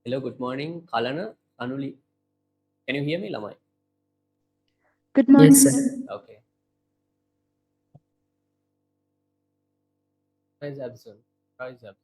Hello, good morning. Kalana, Anuli. Can you hear me, Lamai? Good morning, Yes, sir. sir. Okay. Rise Abson. Rise up.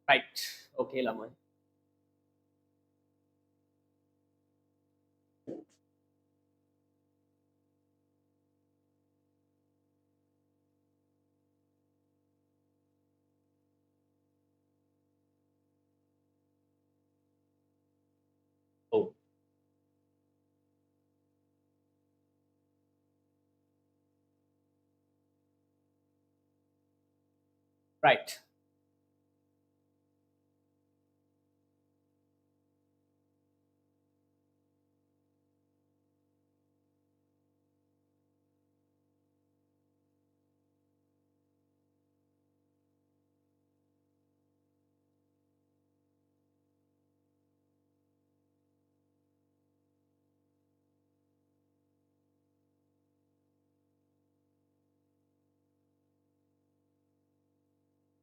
Right. Okay, Lamai. Oh, right.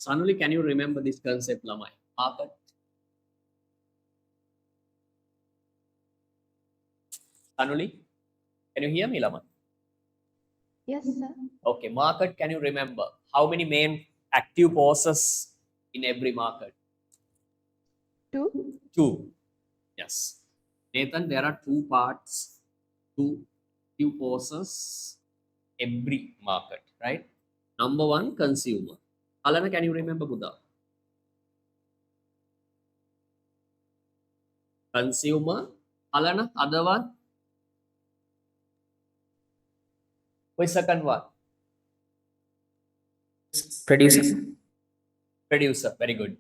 Sanuli, can you remember this concept, Lamai? Market. Sanuli, can you hear me, Lamai? Yes, sir. Okay, market. Can you remember how many main active forces in every market? Two. Two. Yes. Nathan, there are two parts, two active forces every market, right? Number one, consumer. Alana, can you remember Buddha? Consumer. Alana, other one. Which second one? Producer. Producer. Very good.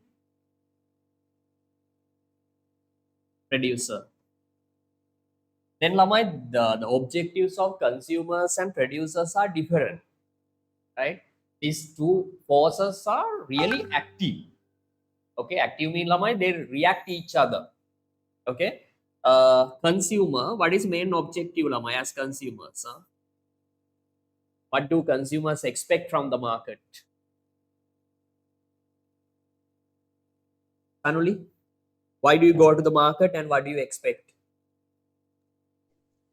Producer. Then Lamai, the objectives of consumers and producers are different, right? These two forces are really active. Okay, active mean Lamai, they react each other. Okay. Consumer, what is main objective Lamai as consumers? Huh? What do consumers expect from the market? Anuli, why do you go to the market and what do you expect?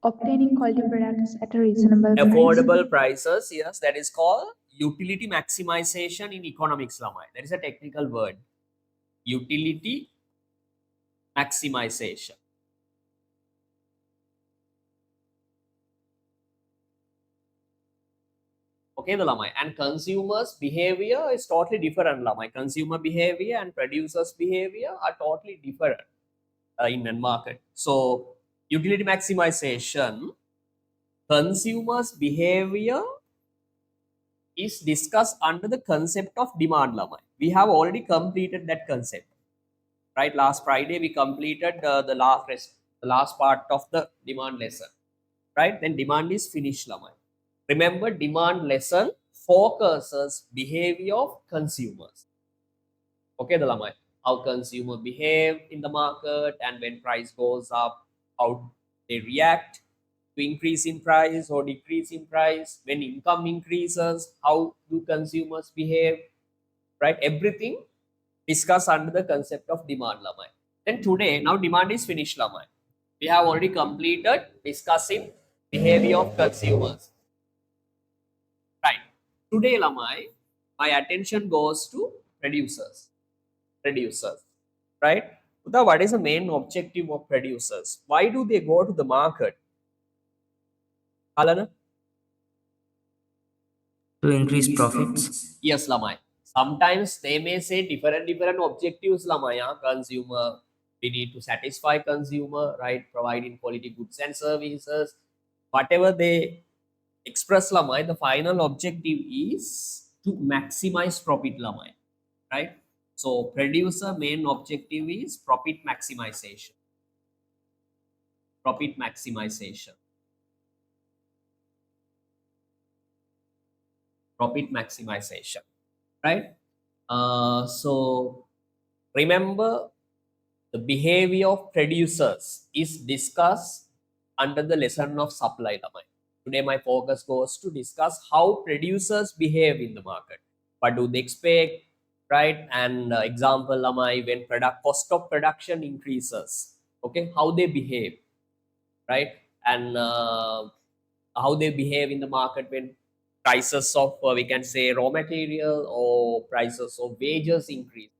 Obtaining quality products at a reasonable price. Affordable prices, yes, that is called utility maximization in economics, Lamai. That is a technical word. Utility maximization. Okay, the Lamai. And consumers' behavior is totally different, Lamai. Consumer behavior and producers' behavior are totally different in the market. So, utility maximization, consumers' behavior is discussed under the concept of demand, Lamai. We have already completed that concept, right? Last Friday we completed the last part of the demand lesson, right? Then demand is finished, Lamai. Remember, demand lesson focuses behavior of consumers. Okay, the Lamai. How consumer behave in the market and when price goes up, how they react to increase in price or decrease in price. When income increases, how do consumers behave? right? Everything discussed under the concept of demand, lamai. Then today, now demand is finished, lamai. We have already completed discussing behavior of consumers, right? Today, lamai, my attention goes to producers. Producers, right? Uda, what is the main objective of producers? Why do they go to the market? Alana? To increase profits. Yes, Lamai. Sometimes they may say different objectives, Lamai. Consumer, we need to satisfy consumer, right? Providing quality goods and services. Whatever they express, Lamai, the final objective is to maximize profit, Lamai, right? So producer main objective is profit maximization. Profit maximization. Profit maximization, right? So remember, the behavior of producers is discussed under the lesson of supply, Lamai. Today my focus goes to discuss how producers behave in the market. What do they expect, right? And example, Lamai, when product cost of production increases, okay, how they behave, right? And how they behave in the market when prices of we can say raw material or prices of wages increase,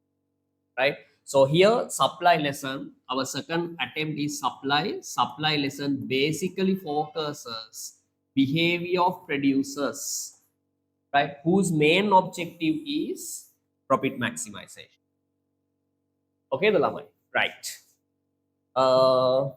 right? So here supply lesson, our second attempt is supply lesson basically focuses behavior of producers, right, whose main objective is profit maximization. Okay, the lamai, right? uh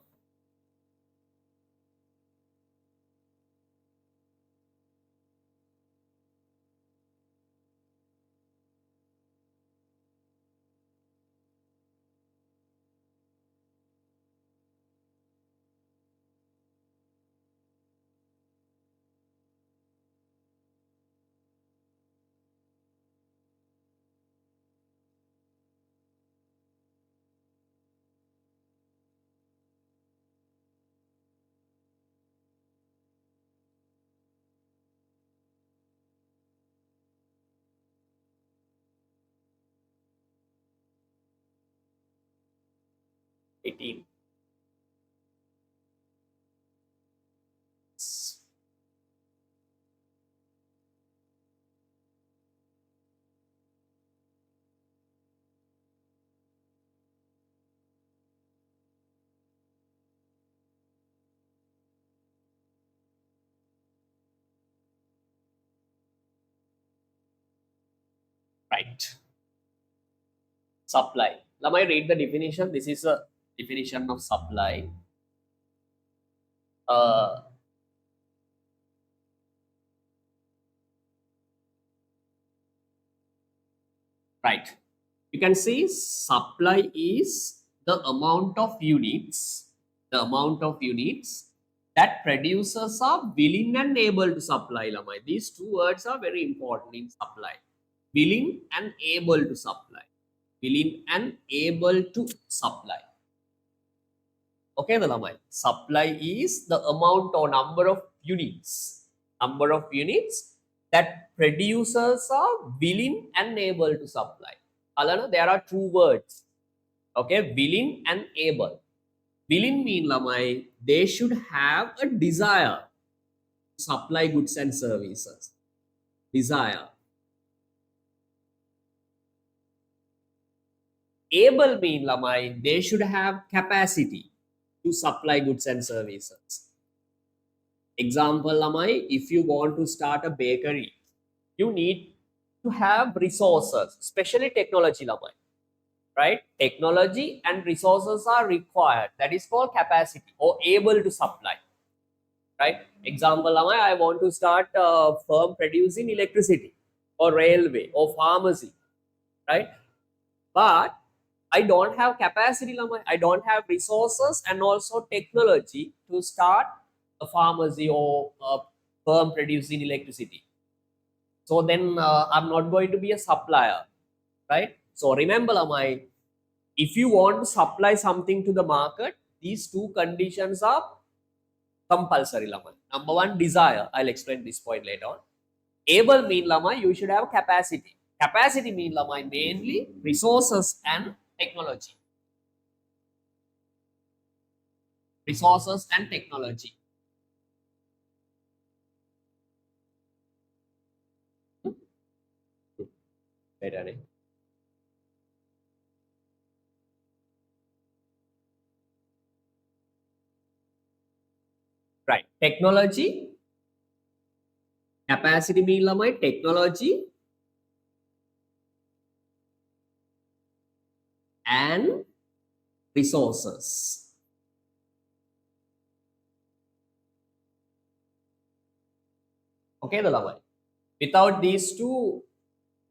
Eighteen. Right. Supply. Let me read the definition. This is a definition of supply. Uh, right. You can see supply is the amount of units, that producers are willing and able to supply. Lamai. These two words are very important in supply. Willing and able to supply. Willing and able to supply. Okay, the lamai. Supply is the amount or number of units that producers are willing and able to supply. Alana, there are two words. Okay, willing and able. Willing mean lamai, they should have a desire to supply goods and services. Desire. Able mean lamai, they should have capacity to supply goods and services. Example, Lamai, if you want to start a bakery, you need to have resources, especially technology, Lamai, right? Technology and resources are required. That is called capacity or able to supply, right? Example, Lamai, I want to start a firm producing electricity or railway or pharmacy, right? But I don't have capacity, I don't have resources and also technology to start a pharmacy or a firm producing electricity. So then I'm not going to be a supplier, right? So remember, Lamai, if you want to supply something to the market, these two conditions are compulsory, Lamai. Number one, desire. I'll explain this point later on. Able mean, Lamai, you should have capacity. Capacity mean lamai mainly resources and technology. Resources and technology. Better. Right. Technology. Capacity mean lamai technology and resources. Okay, the lamai. Without these two,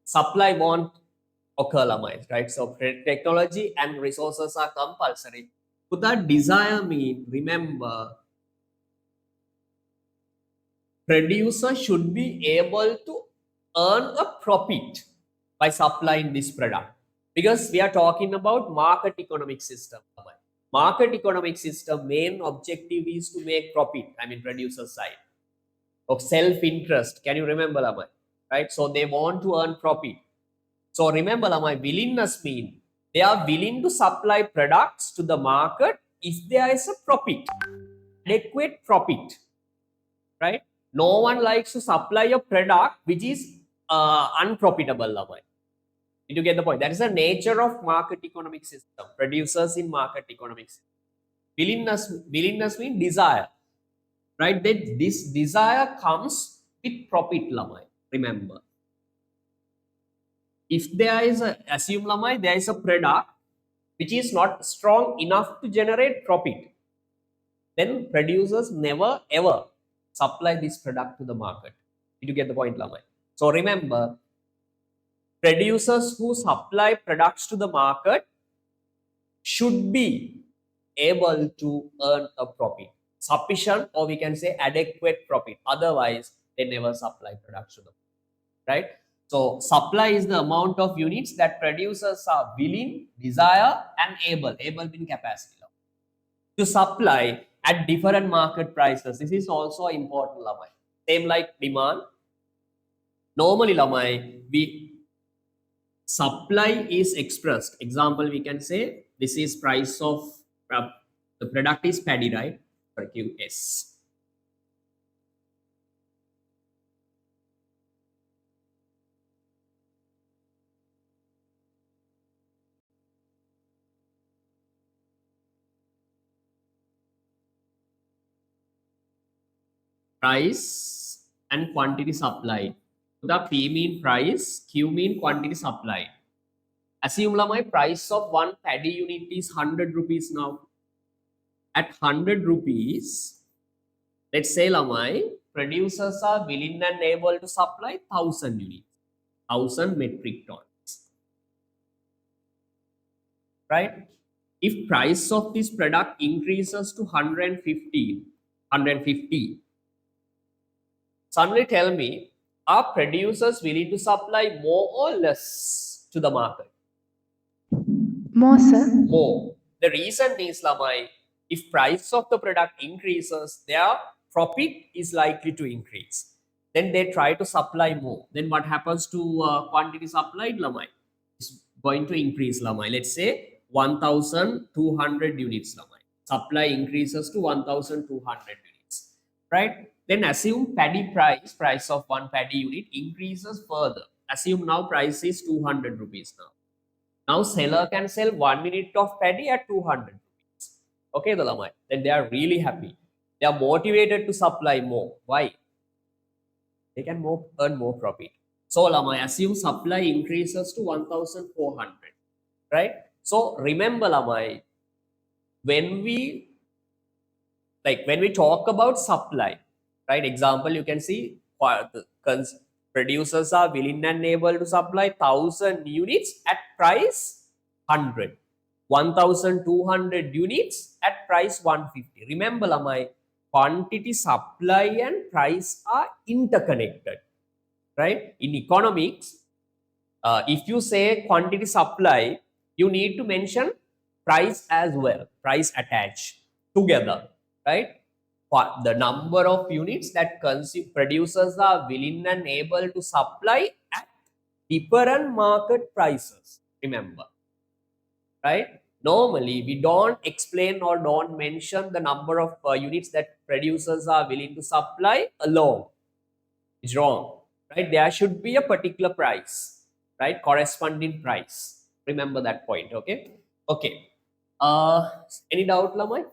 supply won't occur lamai, right? So technology and resources are compulsory. But that desire mean, remember, producer should be able to earn a profit by supplying this product, because we are talking about market economic system. Market economic system main objective is to make profit. I mean, producer side of self-interest. Can you remember, Lamai? Right? So they want to earn profit. So remember, Lamai, willingness mean they are willing to supply products to the market if there is a profit, adequate profit, right? No one likes to supply a product which is unprofitable, Lamai. Did you get the point? That is the nature of market economic system. Producers in market economic system. Willingness means desire, right? That this desire comes with profit, Lamai. Remember, if there is a, assume Lamai, there is a product which is not strong enough to generate profit, then producers never ever supply this product to the market. Did you get the point, Lamai? So remember, producers who supply products to the market should be able to earn a profit, sufficient, or we can say adequate profit. Otherwise, they never supply products to the market, right? So supply is the amount of units that producers are willing, desire, and able mean capacity, to supply at different market prices. This is also important, Lamai. Same like demand. Normally, Lamai, we supply is expressed. Example, we can say this is price of the product is paddy, right? For QS. Price and quantity supplied. The P mean price, Q mean quantity supplied. Assume my price of one paddy unit is 100 rupees now. At 100 rupees, let's say Lamai, producers are willing and able to supply 1000 units, 1000 metric tons, right? If price of this product increases to 150, suddenly tell me, are producers willing to supply more or less to the market? More, sir. More. The reason is, Lamai, if price of the product increases, their profit is likely to increase. Then they try to supply more. Then what happens to quantity supplied, Lamai? It's going to increase, Lamai. Let's say 1,200 units, Lamai. Supply increases to 1,200 units, right? Then assume paddy price of one paddy unit increases further. Assume now price is 200 rupees now. Now seller can sell 1 minute of paddy at 200 rupees. Okay, the Lamai. Then they are really happy. They are motivated to supply more. Why? They can earn more profit. So Lamai, assume supply increases to 1,400. Right? So remember, Lamai, when we talk about supply, right? Example, you can see producers are willing and able to supply 1000 units at price 100, 1200 units at price 150. Remember, Lamai, quantity, supply, and price are interconnected, right? In economics, if you say quantity supply, you need to mention price as well, price attached together, right? The number of units that producers are willing and able to supply at different market prices. Remember, right? Normally, we don't explain or don't mention the number of units that producers are willing to supply alone. It's wrong, right? There should be a particular price, right? Corresponding price. Remember that point, okay? Okay. Any doubt, Lamai?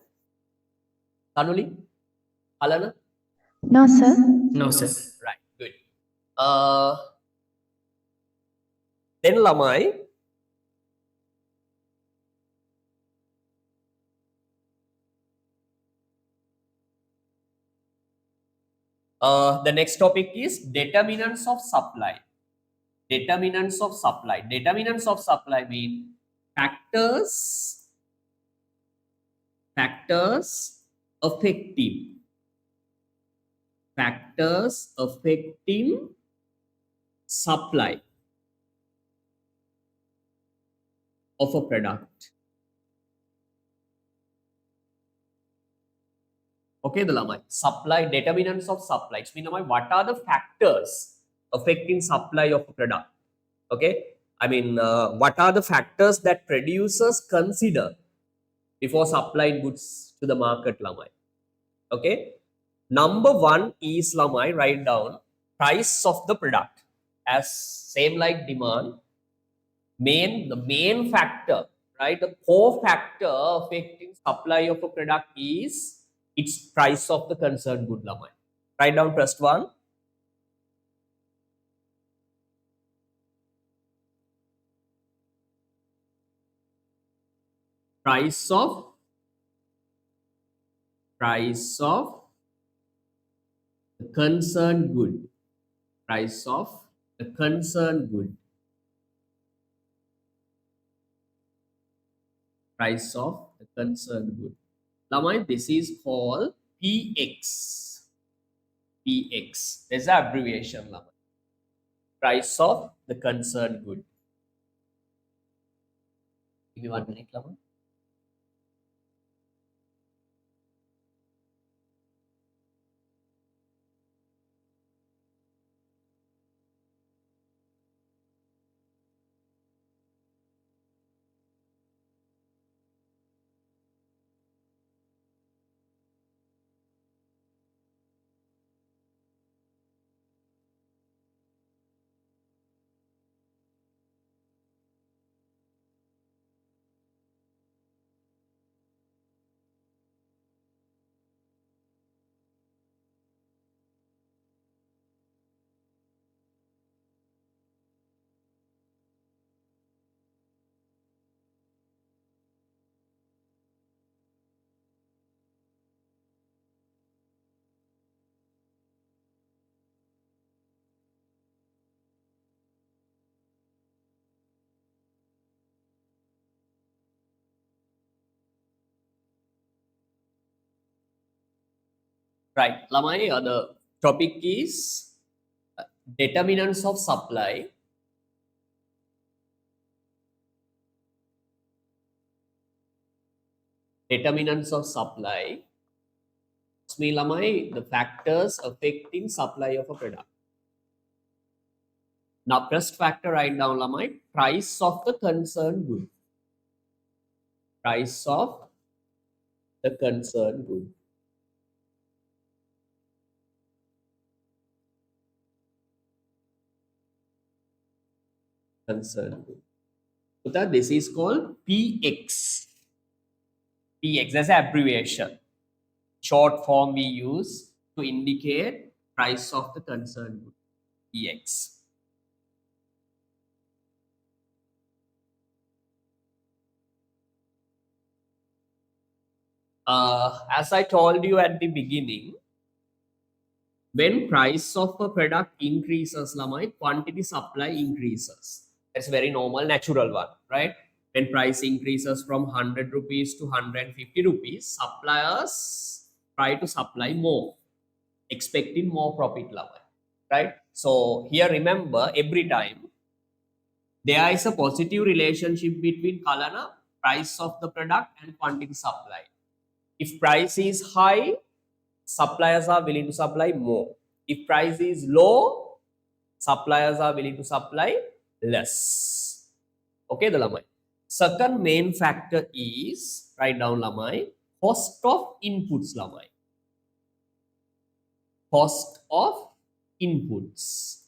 Tanuli? Alana? No, sir. No, sir. Right, good. Then Lamai, the next topic is determinants of supply. Determinants of supply. Determinants of supply mean factors affecting supply of a product. Okay, the lamai supply, determinants of supply. It means what are the factors affecting supply of a product? Okay, I mean, what are the factors that producers consider before supplying goods to the market, lamai? Okay, number one is lamai, write down price of the product as same like demand. The main factor, right? The core factor affecting supply of a product is its price of the concerned good, lamai. Write down first one. Price of the concerned good. Price of the concerned good. Price of the concerned good. Lamai, this is called PX. PX. There's an abbreviation, lamai. Price of the concerned good. Give me 1 minute, lamai. Right, lamai, the topic is determinants of supply. Determinants of supply. The factors affecting supply of a product. Now, first factor, write down, lamai, price of the concerned good. Price of the concerned good. Concerned good. So that this is called PX. PX, that's an abbreviation. Short form we use to indicate price of the concerned good. PX. As I told you at the beginning, when price of a product increases, lamai, quantity supply increases. That's very normal, natural one, right? When price increases from 100 rupees to 150 rupees, suppliers try to supply more, expecting more profit, lamai, right? So here, remember, every time there is a positive relationship between kalana, price of the product, and quantity supply. If price is high, suppliers are willing to supply more. If price is low, suppliers are willing to supply less. Okay, the lamai. Second main factor is, write down lamai, cost of inputs lamai. Cost of inputs.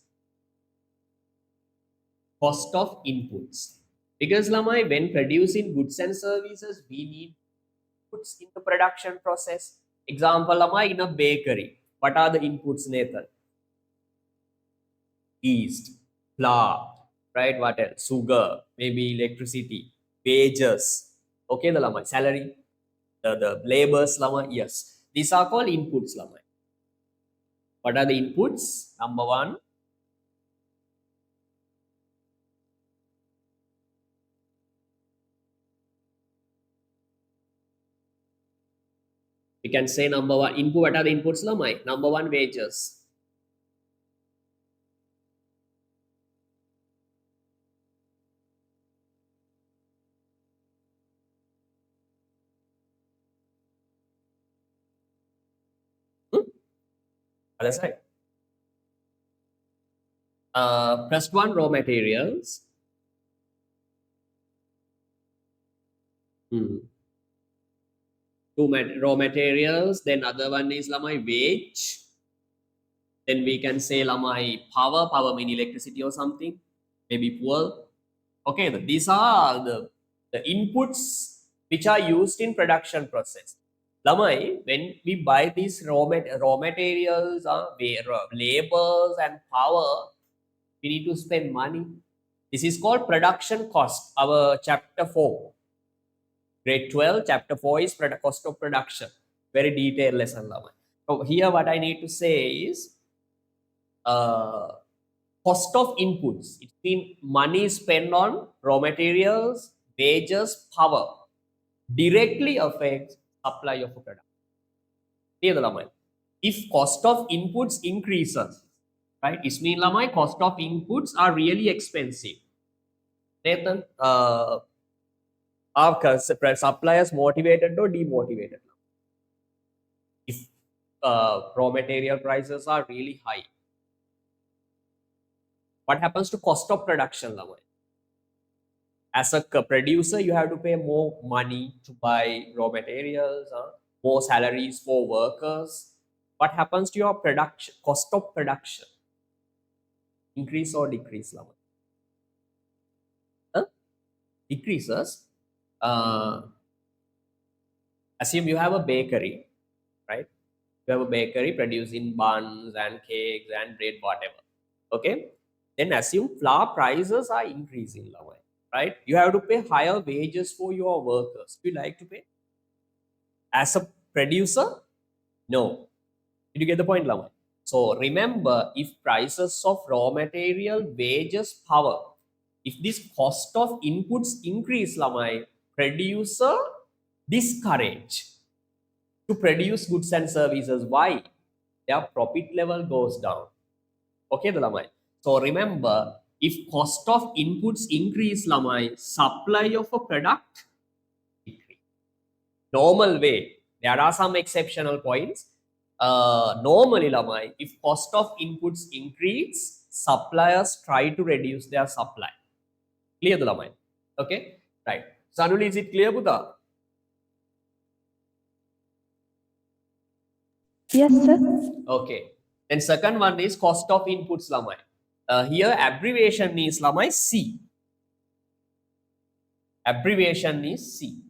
Cost of inputs. Because lamai, when producing goods and services, we need inputs in the production process. Example lamai, in a bakery. What are the inputs, Nathan? Yeast, flour, right? What else? Sugar, maybe electricity, wages. Okay, the lamai, salary, the labors lamai. Yes, these are called inputs lamai. What are the inputs? Number one, we can say number one input. What are the inputs lamai? Number one, wages. Hmm? Other side. First one, raw materials. Hmm. Raw materials. Then other one is lamai wage. Then we can say lamai power mean electricity or something, maybe fuel. Okay, these are the inputs which are used in production process. Lamai, when we buy these raw materials, labors and power, we need to spend money. This is called production cost. Our chapter 4, grade 12, chapter 4 is cost of production. Very detailed lesson, Lamai. So here what I need to say is, cost of inputs. It means money spent on raw materials, wages, power directly affects supply of a product. Clear the lamai. If cost of inputs increases, right? It means lamai cost of inputs are really expensive. Nathan, are suppliers motivated or demotivated? If raw material prices are really high, what happens to cost of production, lamai? As a producer, you have to pay more money to buy raw materials, more salaries for workers. What happens to your production, cost of production? Increase or decrease, Lama? Huh? Decreases. Assume you have a bakery, right? You have a bakery producing buns and cakes and bread, whatever. Okay. Then assume flour prices are increasing, Lama, right? You have to pay higher wages for your workers. Do you like to pay? As a producer, no. Did you get the point, Lamai? So remember, if prices of raw material, wages, power, if this cost of inputs increase, Lamai, producer discourage to produce goods and services. Why? Their profit level goes down. Okay, the Lamai. So remember, if cost of inputs increase, Lamai, supply of a product decrease. Normal way. There are some exceptional points. Normally, Lamai, if cost of inputs increase, suppliers try to reduce their supply. Clear the Lamai? Okay, right. Sanuli, is it clear, Buddha? Yes, sir. Okay. Then second one is cost of inputs, Lamai. Here abbreviation is Lamai C. Abbreviation is C.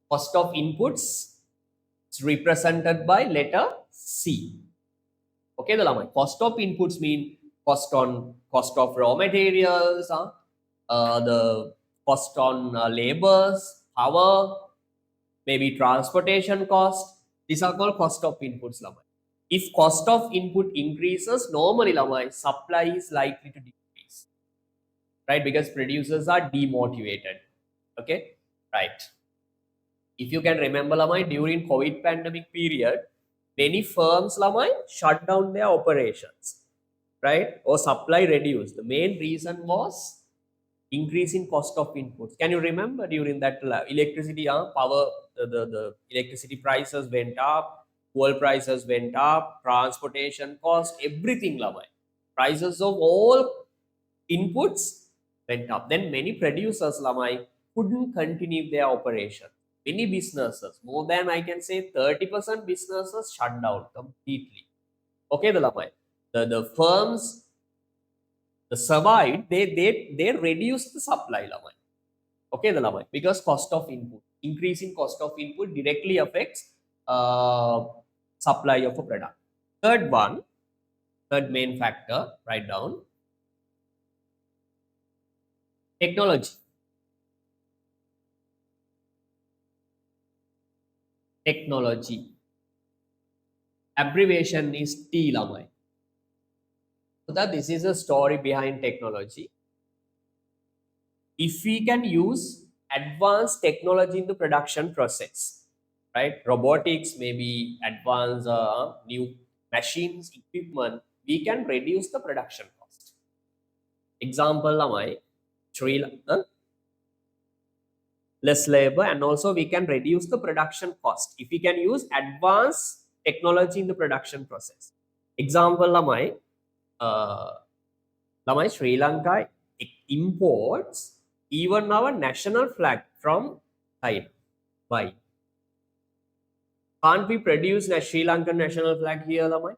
Cost of inputs is represented by letter C. Okay, the lamai. Cost of inputs mean cost of raw materials, the cost on labors, power, maybe transportation cost. These are called cost of inputs, lamai. If cost of input increases, normally lamai, supply is likely to decrease, right? Because producers are demotivated. Okay, right. If you can remember, lamai, during COVID pandemic period, many firms, lamai, shut down their operations, right? Or supply reduced. The main reason was increase in cost of inputs. Can you remember during that electricity, power, the electricity prices went up, fuel prices went up, transportation cost, everything, lamai. Prices of all inputs went up. Then many producers, Lamai, couldn't continue their operation. Many businesses, more than I can say 30% businesses shut down completely. Okay, the Lamai. The firms survived, they reduced the supply, Lamai. Okay, the Lamai, because cost of input, increasing cost of input directly affects supply of a product. Third main factor, write down, technology. Technology. Abbreviation is T, Lamai. So that this is a story behind technology. If we can use advanced technology in the production process, right? Robotics, maybe advanced new machines, equipment, we can reduce the production cost. Example, Lamai, less labor, and also we can reduce the production cost if we can use advanced technology in the production process. Example, Lamai, Sri Lanka imports even our national flag from China. Why? Can't we produce a Sri Lankan national flag here, Lamai?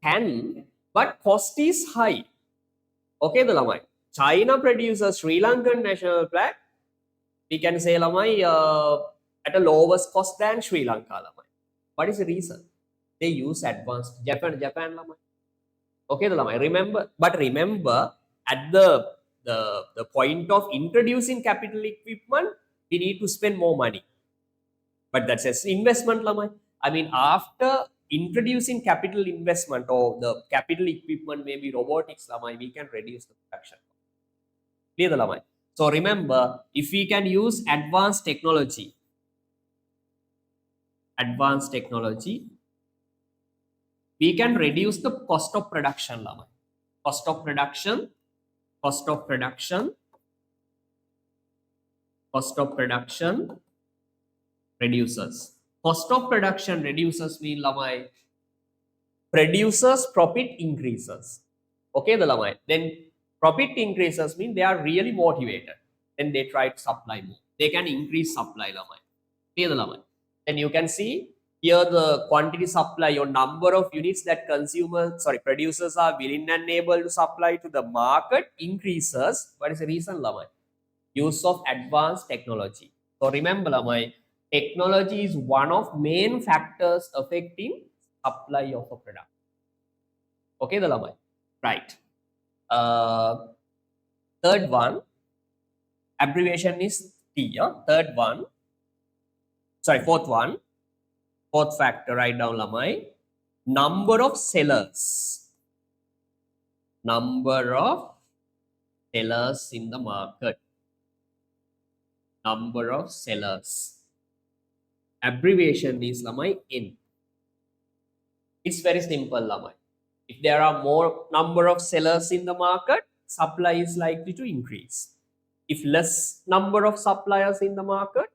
Can, but cost is high. Okay, the Lamai. China produces Sri Lankan national flag. We can say, Lamai, at a lowest cost than Sri Lanka, Lamai. What is the reason? They use advanced Japan, Lamai. Okay, the Lamai. Remember at the point of introducing capital equipment, we need to spend more money. But that's an investment, Lamai. I mean, after introducing capital investment or the capital equipment, maybe robotics, Lamai, we can reduce the production. Clear the Lamai? So remember, if we can use advanced technology, we can reduce the cost of production, Lamai. Cost of production reduces. Cost of production reduces mean, Lamai, producers' profit increases. Okay, the Lamai. Then profit increases mean they are really motivated. Then they try to supply more. They can increase supply, Lamai. Clear the Lamai. Then you can see here the quantity supply or number of units that producers are willing and able to supply to the market increases. What is the reason, Lamai? Use of advanced technology. So remember, Lamai, technology is one of main factors affecting supply of a product. Okay, the Lamai. Right. Third one, abbreviation is T. Fourth factor, write down, Lamai. Number of sellers. Number of sellers in the market. Number of sellers. Abbreviation is, Lamai, N. It's very simple, Lamai. If there are more number of sellers in the market, supply is likely to increase. If less number of suppliers in the market,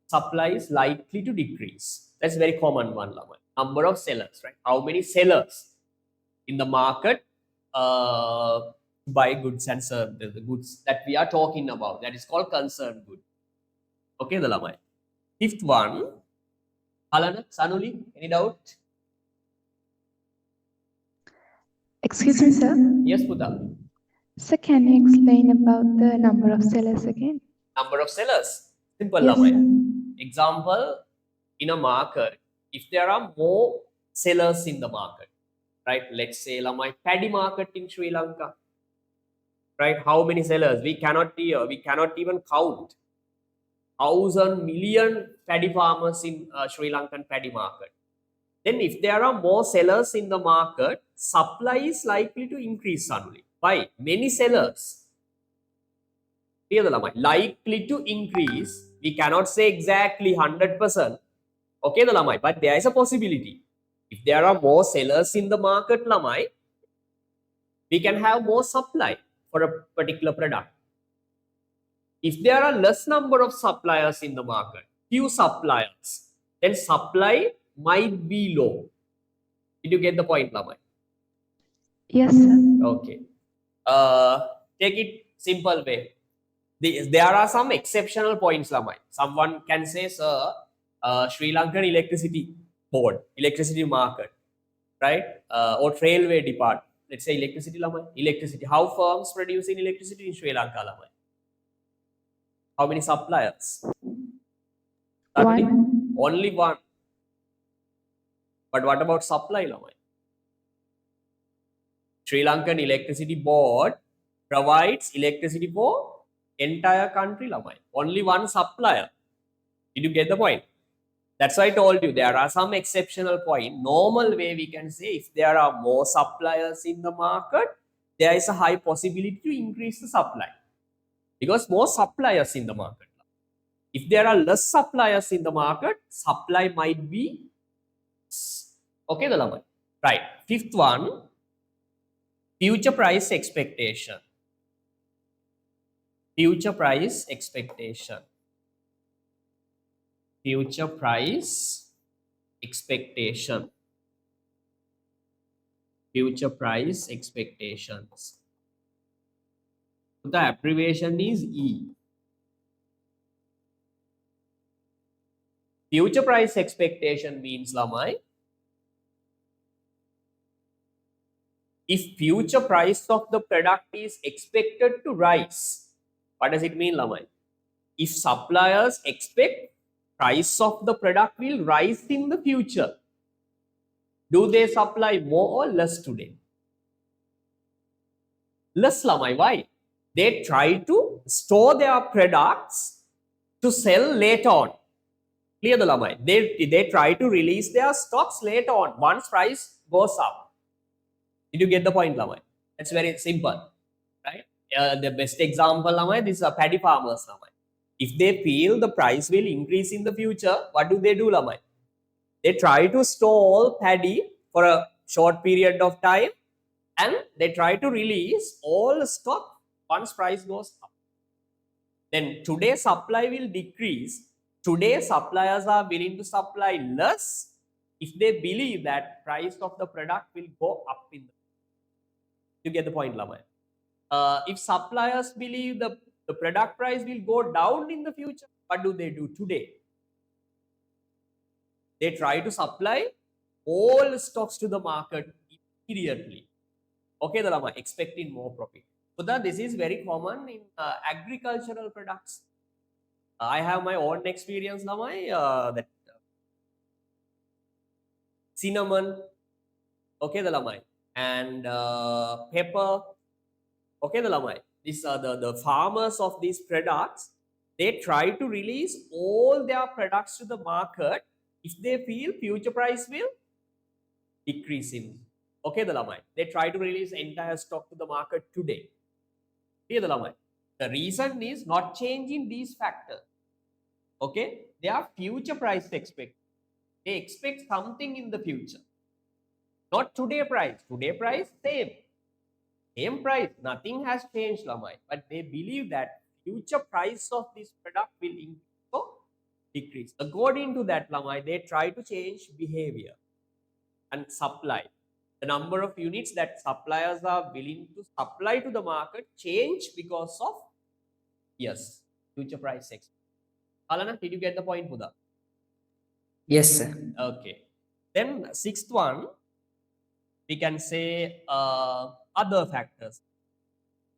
supply is likely to decrease. That's a very common one, Lamai. Number of sellers, right? How many sellers in the market buy goods and serve the goods that we are talking about? That is called concerned good. Okay, the Lamai. Fifth one, Alana, Sanuli, any doubt? Excuse me, sir. Yes, Puta. Sir, can you explain about the number of sellers again? Number of sellers. Simple, Yes, Lamai. sir. Example, in a market, if there are more sellers in the market, right? Let's say, Lamai, paddy market in Sri Lanka, right? How many sellers? We cannot even count. 1,000 million paddy farmers in Sri Lankan paddy market. Then if there are more sellers in the market, supply is likely to increase suddenly. Why? Many sellers. Clear the Lamai. Likely to increase. We cannot say exactly 100%. Okay, the Lamai, but there is a possibility. If there are more sellers in the market, Lamai, we can have more supply for a particular product. If there are less number of suppliers in the market, few suppliers, then supply might be low. Did you get the point, Lamai? Yes, sir. Okay. Take it simple way. There are some exceptional points, Lamai. Someone can say, sir, Sri Lankan electricity board, electricity market, right? Or railway department. Let's say electricity, Lamai. Electricity. How firms producing electricity in Sri Lanka, Lamai? How many suppliers? One. Only one. But what about supply, Lamai? Sri Lankan Electricity Board provides electricity for entire country, Lamai. Only one supplier. Did you get the point? That's why I told you there are some exceptional point. Normal way we can say if there are more suppliers in the market, there is a high possibility to increase the supply because more suppliers in the market. If there are less suppliers in the market, supply might be okay. The Lamai. Right. Fifth one, future price expectation. Future price expectation. Future price expectation. Future price expectations. The abbreviation is E. Future price expectation means, Lamai, if future price of the product is expected to rise, what does it mean, Lamai? If suppliers expect price of the product will rise in the future, do they supply more or less today? Less, Lamai. Why? They try to store their products to sell later on. Clear the Lamai? They try to release their stocks later on once price goes up. Did you get the point, Lamai? It's very simple, right? The best example, Lamai, this is paddy farmers, Lamai. If they feel the price will increase in the future, what do, Lamai? They try to store paddy for a short period of time and they try to release all the stock once price goes up. Then today's supply will decrease. Today suppliers are willing to supply less if they believe that price of the product will go up in the. You get the point, Lamai? If suppliers believe the product price will go down in the future, what do they do today? They try to supply all stocks to the market immediately. Okay, the Lamai, expecting more profit. So that this is very common in agricultural products. I have my own experience, Lamai, that cinnamon, okay, the Lamai, and pepper, okay, the Lamai. These are the farmers of these products. They try to release all their products to the market if they feel future price will decrease in. Okay, the Lamai. They try to release entire stock to the market today. Okay, the Lamai. The reason is not changing these factors. Okay, they are future price expect. They expect something in the future. Not today price. Today price, same price. Nothing has changed, Lamai. But they believe that future price of this product will increase or decrease. According to that, Lamai, they try to change behavior and supply. The number of units that suppliers are willing to supply to the market change because of, yes, future price expectation. Alana, did you get the point, Buddha? Yes, sir. Okay. Then sixth one, we can say other factors.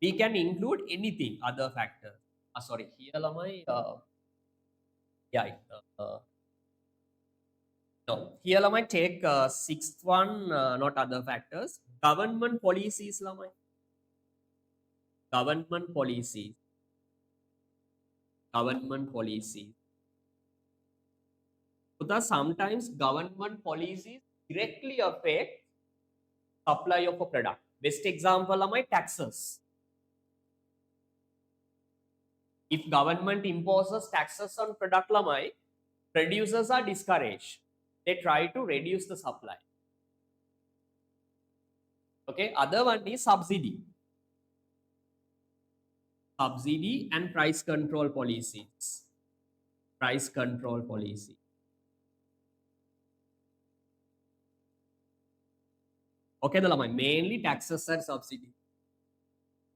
We can include anything, other factors. Sorry, here am I? Yeah. No, here am I take sixth one, not other factors. Government policies, Lamai. Government policies. Government policies. So sometimes government policies directly affect supply of a product. Best example are my taxes. If government imposes taxes on product, Lamai, producers are discouraged. They try to reduce the supply. Okay, other one is subsidy. Subsidy and price control policies. Price control policy. Okay, the mainly taxes and subsidy.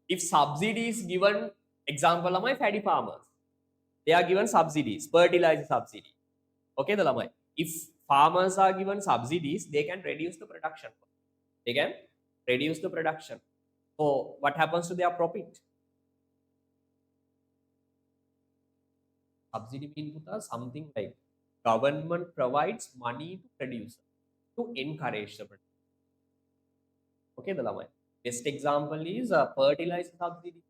If subsidy is given, example lamai paddy farmers, they are given subsidies, fertilizer subsidy. Okay, the lamai. If farmers are given subsidies, they can reduce the production. They can reduce the production. So what happens to their profit? Subsidy means something like government provides money to produce to encourage the production. Okay, the lamai. Best example is a fertilizer subsidy.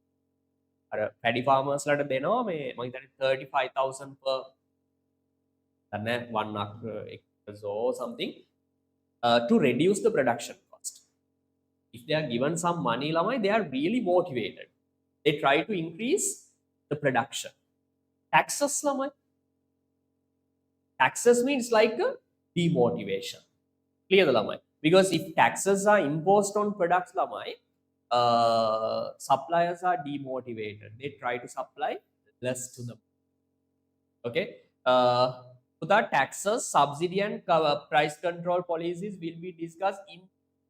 Paddy farmers ලට දෙනවා මේ මම හිතන්නේ 35000 per දන්නේ 1 acres or something to reduce the production cost. If they are given some money lamai, they are really motivated. They try to increase the production. Taxes lamai. Taxes means like a demotivation. Clear the lamai. Because if taxes are imposed on products lamai, suppliers are demotivated. They try to supply less to them. Okay. So that taxes, subsidy and price control policies will be discussed in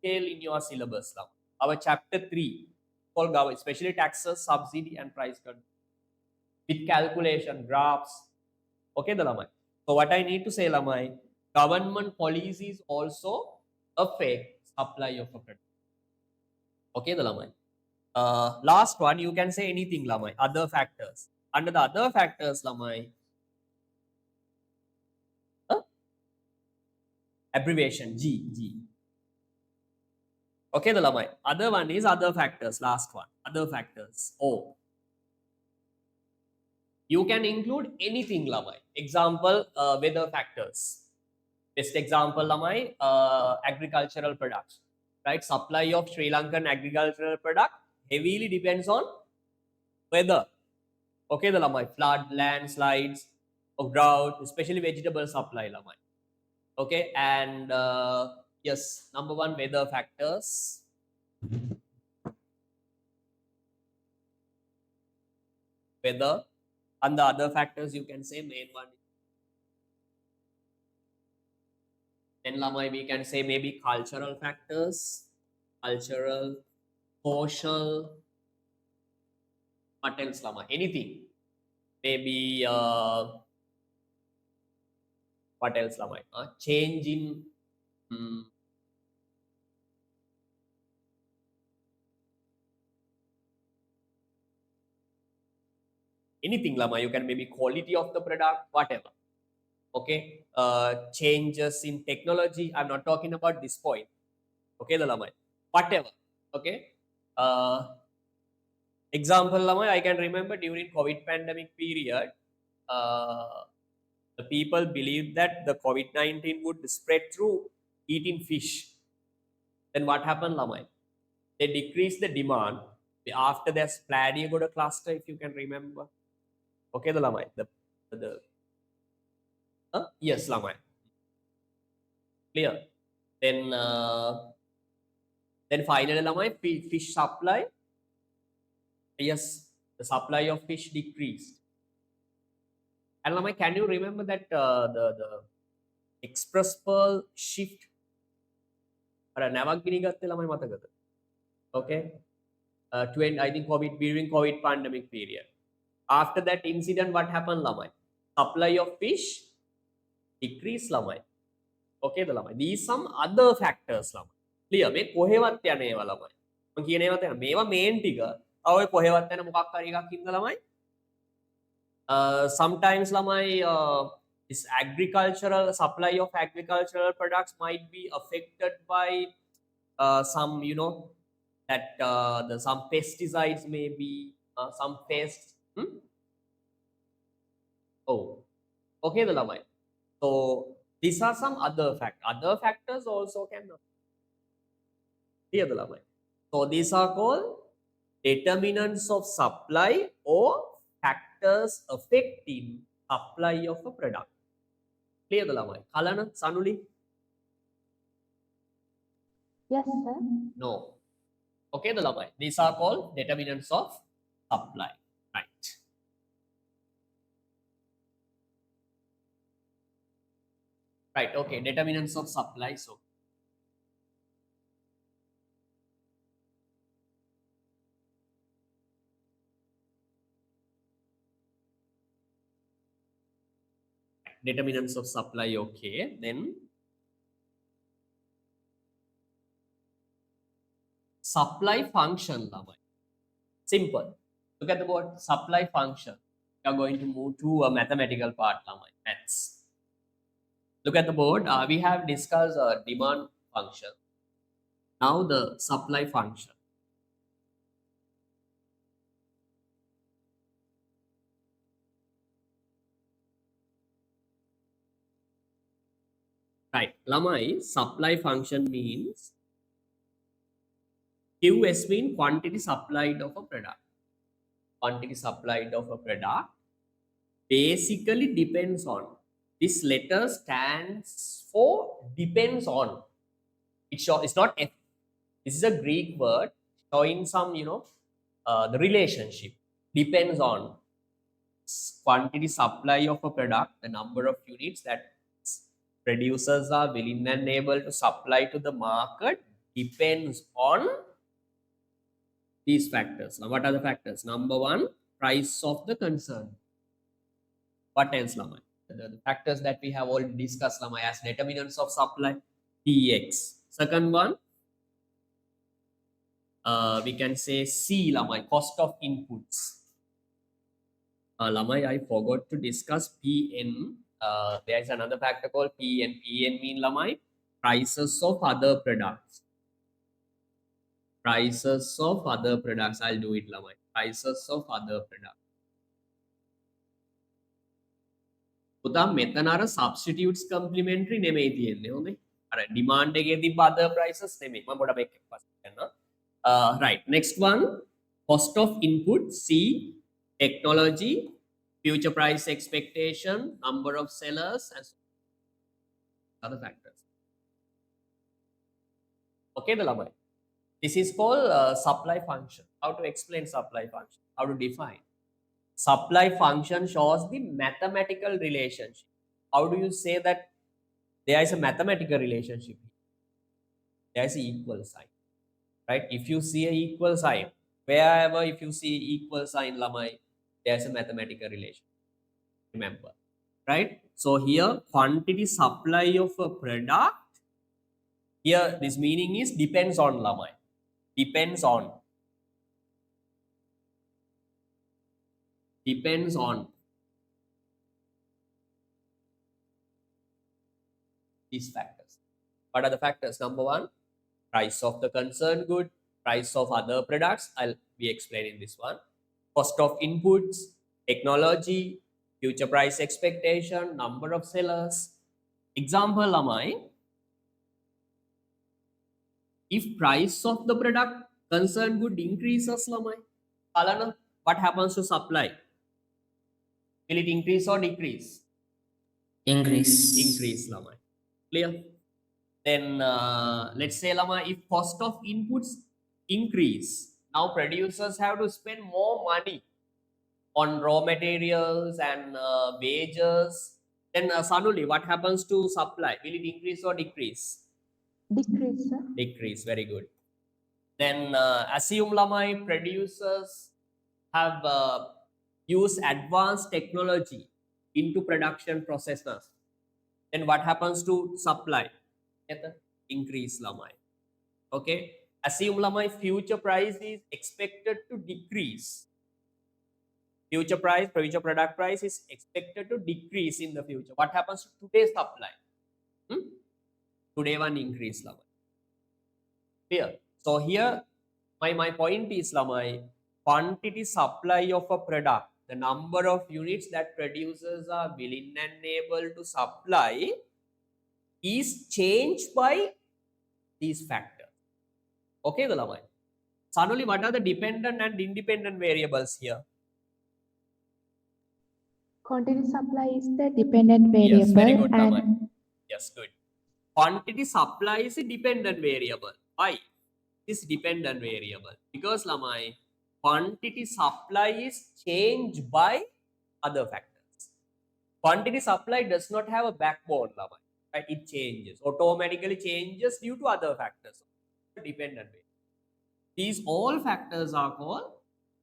detail in your syllabus now. Our chapter 3 called especially taxes, subsidy and price control with calculation, graphs. Okay, the lamai. So what I need to say lamai, government policies also affect supply of a product. Okay, the lamai. Last one, you can say anything lamai, other factors. Under the other factors lamai, abbreviation G. Okay, the lamai. Other one is other factors. Last one, other factors. O. You can include anything lamai. Example, weather factors. Best example lamai, agricultural products. Right, supply of Sri Lankan agricultural product heavily depends on weather. Okay, the lamai, flood, landslides, or drought, especially vegetable supply lamai. Okay, and yes, number one, weather factors. Weather, and the other factors you can say main one. Then lamai, we can say maybe cultural factors, cultural, social. What else lamai? Anything. Maybe what else lamai? Change in anything lamai. You can maybe quality of the product, whatever. Okay, changes in technology. I'm not talking about this point. Okay, the lamai, whatever. Okay, example lamai, I can remember during COVID pandemic period, the people believed that the COVID-19 would spread through eating fish. Then what happened lamai? They decreased the demand after their Spladiagoda cluster, if you can remember. Okay, the lamai, the yes lamai, clear. Then finally lamai, fish supply, yes, the supply of fish decreased. And lamai, can you remember that the express pearl shift නැවගිනි ගත්තේ ළමයි මතකද? Okay, I think during COVID pandemic period. After that incident, what happened lamai? Supply of fish decreased lamai. Okay, the lamai, these some other factors lamai. Clear? මේ කොහෙවත් යන්නේ ඒවා lamai. මම කියන ඒවා තේරෙනවා. මේවා main ටික. ඔය කොහෙවත් යන මොකක් හරි එකක් ඉඳලා lamai. Sometimes lamai, this agricultural supply of agricultural products might be affected by some, you know, that some pesticides, maybe some pests. Oh, okay, the lamai. So these are some other factors also can hear the lamai. So these are called determinants of supply or factors affecting supply of a product. Clear the lamai? Kalana, Sanuli? Yes, sir. No. Okay, the lamai. These are called determinants of supply. Right. Right. Okay. Determinants of supply. So determinants of supply, okay. Then supply function, lamai. Simple. Look at the word supply function. We are going to move to a mathematical part, lamai. Maths. Look at the board. We have discussed a demand function. Now the supply function. Right. Lamai, supply function means QS means quantity supplied of a product. Quantity supplied of a product basically depends on. This letter stands for depends on. It's not F. This is a Greek word showing some, the relationship. Depends on quantity supply of a product, the number of units that producers are willing and able to supply to the market depends on these factors. Now, what are the factors? Number one, price of the concern. What else, Lamai? The factors that we have already discussed, Lamai, as determinants of supply, Px. Second one, we can say C, Lamai, cost of inputs. Lamai, I forgot to discuss Pn. There is another factor called Pn. Pn mean, Lamai, prices of other products. Prices of other products. I'll do it, Lamai. Prices of other products. පුතා මෙතන අර substitutes complementary නෙමෙයි තියෙන්නේ හොඳේ අර demand එකේ තිබ්බ other prices නෙමෙයි මම පොඩක් මේක පස්සේ කරනවා right next one cost of input C technology future price expectation number of sellers and other factors okay the lamai this is called supply function how to explain supply function how to define supply function shows the mathematical relationship. How do you say that there is a mathematical relationship? There is an equal sign, right? If you see an equal sign, wherever if you see equal sign, Lamai, there is a mathematical relation. Remember, right? So here, quantity supply of a product. Here, this meaning is depends on Lamai. Depends on these factors. What are the factors? Number one, price of the concerned good, price of other products. I'll be explaining this one. Cost of inputs, technology, future price expectation, number of sellers. Example, Lamai. If price of the product concerned good increases, Lamai, Alana, what happens to supply? Will it increase or decrease? Increase, Lamai. Clear? Then let's say, Lama, if cost of inputs increase, now producers have to spend more money on raw materials and wages. Then suddenly, what happens to supply? Will it increase or decrease? Decrease, sir. Decrease. Very good. Then assume, Lama, producers have used advanced technology into production processes. Then what happens to supply? Increase, Lamai. Okay. Assume, Lamai, future price is expected to decrease. Future product price is expected to decrease in the future. What happens to today's supply? Today one increase, Lamai. Clear? So here, my point is, Lamai, quantity supply of a product, the number of units that producers are willing and able to supply is changed by these factors. Okay, the Lamai. Suddenly, what are the dependent and independent variables here? Quantity supply is the dependent variable. Yes, very good, and Lamai. Yes, good. Quantity supply is a dependent variable. Why? This dependent variable because Lamai, quantity supply is changed by other factors. Quantity supply does not have a backbone, Lamai. Right? It changes, automatically changes due to other factors. Dependent variable. These all factors are called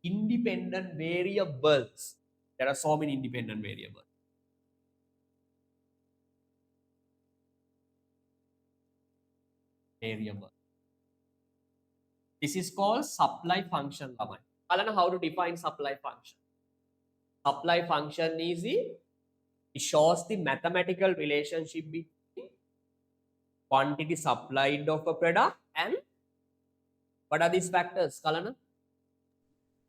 independent variables. There are so many independent variables. variable. This is called supply function. How to define supply function? Supply function is it shows the mathematical relationship between quantity supplied of a product and what are these factors, Kalana?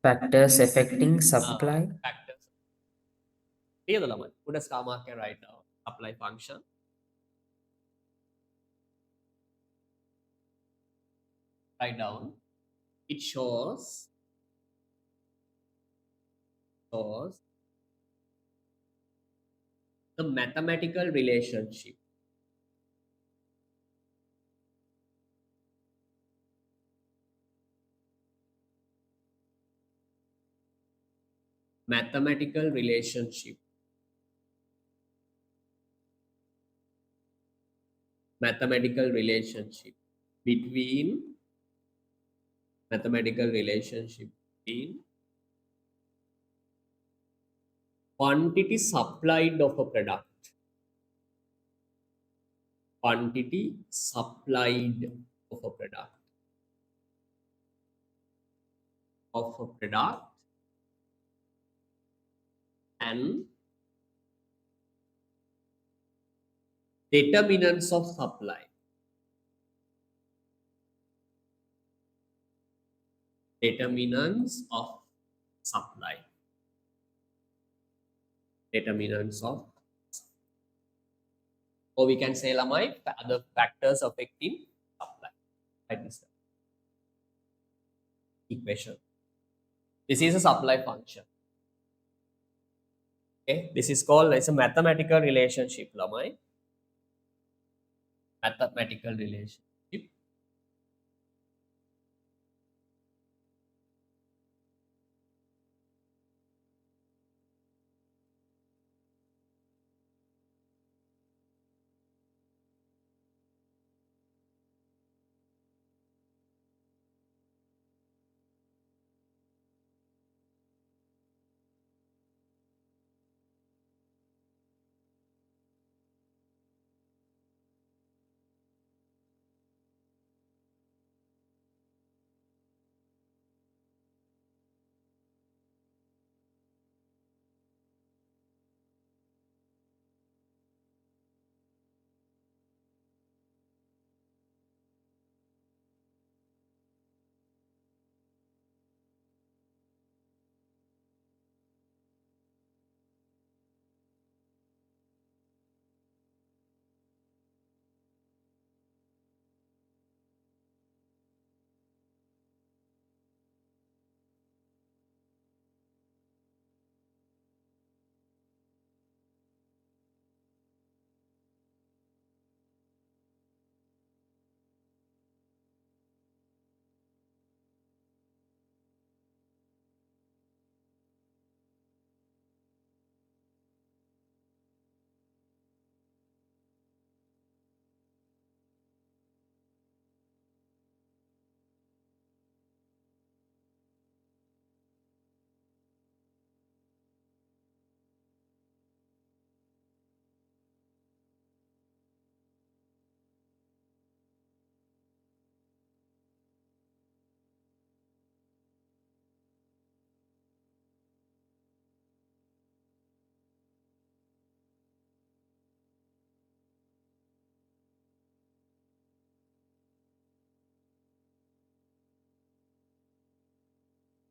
Factors affecting supply. Factors. Clear the lemon. Put a star marker right now. Supply function. Write down. It shows the mathematical relationship mathematical relationship mathematical relationship between quantity supplied of a product quantity supplied of a product and determinants of supply determinants of supply determinants of or we can say lamai other factors affecting supply. Write this down. Equation. This is a supply function. Okay, this is called as a mathematical relationship lamai. Mathematical relationship.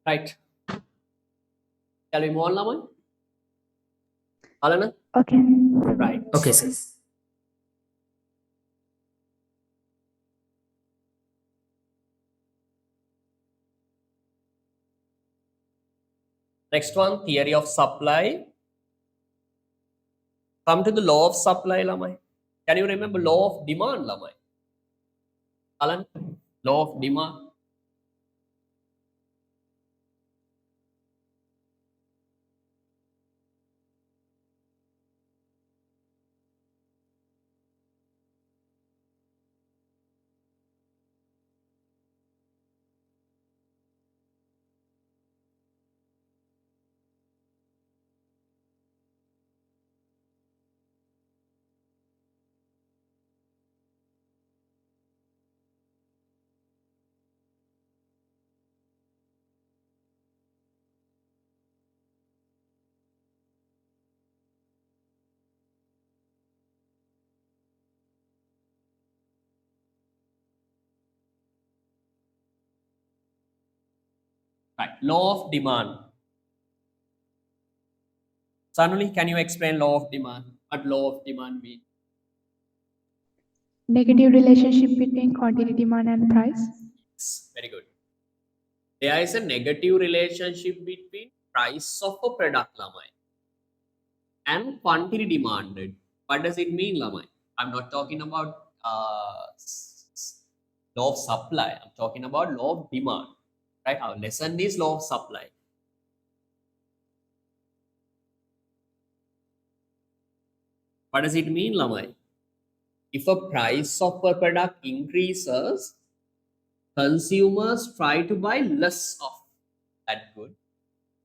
Right. Shall we move on, Laman? Alana? Okay. Right. Okay, sir. Next one, theory of supply. Come to the law of supply, Lamai. Can you remember law of demand, Lamai? Alan? Law of demand. Right. Law of demand. Sanuli, can you explain law of demand? What law of demand means? Negative relationship between quantity, demand, and price. Yes, very good. There is a negative relationship between price of a product, Lamai, and quantity demanded. What does it mean, Lamai? I'm not talking about law of supply. I'm talking about law of demand. Right? Our lesson is law of supply. What does it mean, Lamai? If a price of a product increases, consumers try to buy less of that good.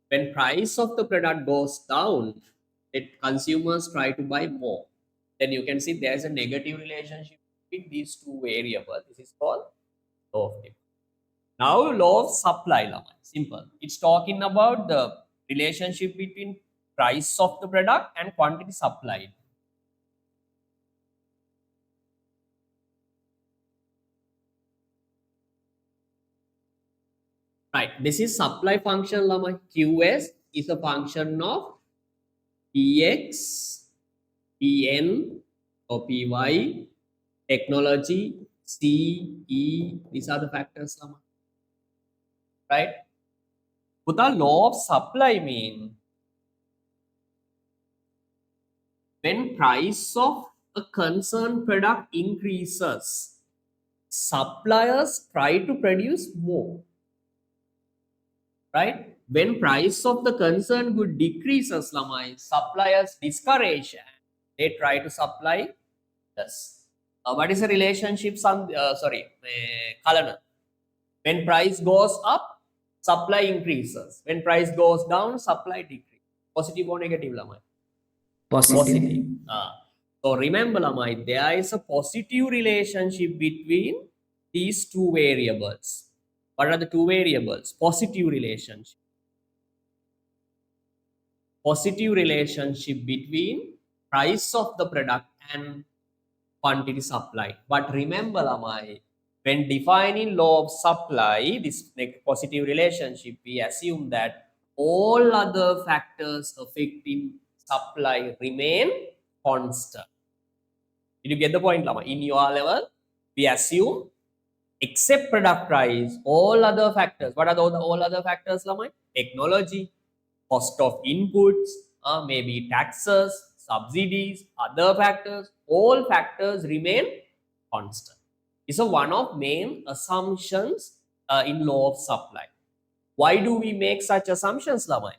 When price of the product goes down, consumers try to buy more. Then you can see there's a negative relationship between these two variables. This is called law of demand. Now, law of supply, Lama. Simple. It's talking about the relationship between price of the product and quantity supplied. Right. This is supply function, Lama. QS is a function of PX, PN, or PY, technology, C, E. These are the factors, Lama. Right. What the law of supply mean? When price of a concerned product increases, suppliers try to produce more, right? When price of the concerned good decreases, Lamai, suppliers discourage and they try to supply less. What is the relationship? Kalana. When price goes up, supply increases. When price goes down, supply decreases. Positive or negative, Lamai? Positive. So remember, Lamai, there is a positive relationship between these two variables. What are the two variables? Positive relationship. Positive relationship between price of the product and quantity supply. But remember, Lamai, when defining law of supply, this positive relationship, we assume that all other factors affecting supply remain constant. Did you get the point, Lama? In your level, we assume except product price, all other factors. What are all other factors, Lama? Technology, cost of inputs, maybe taxes, subsidies, other factors. All factors remain constant. It's a one of main assumptions in law of supply. Why do we make such assumptions, Lama?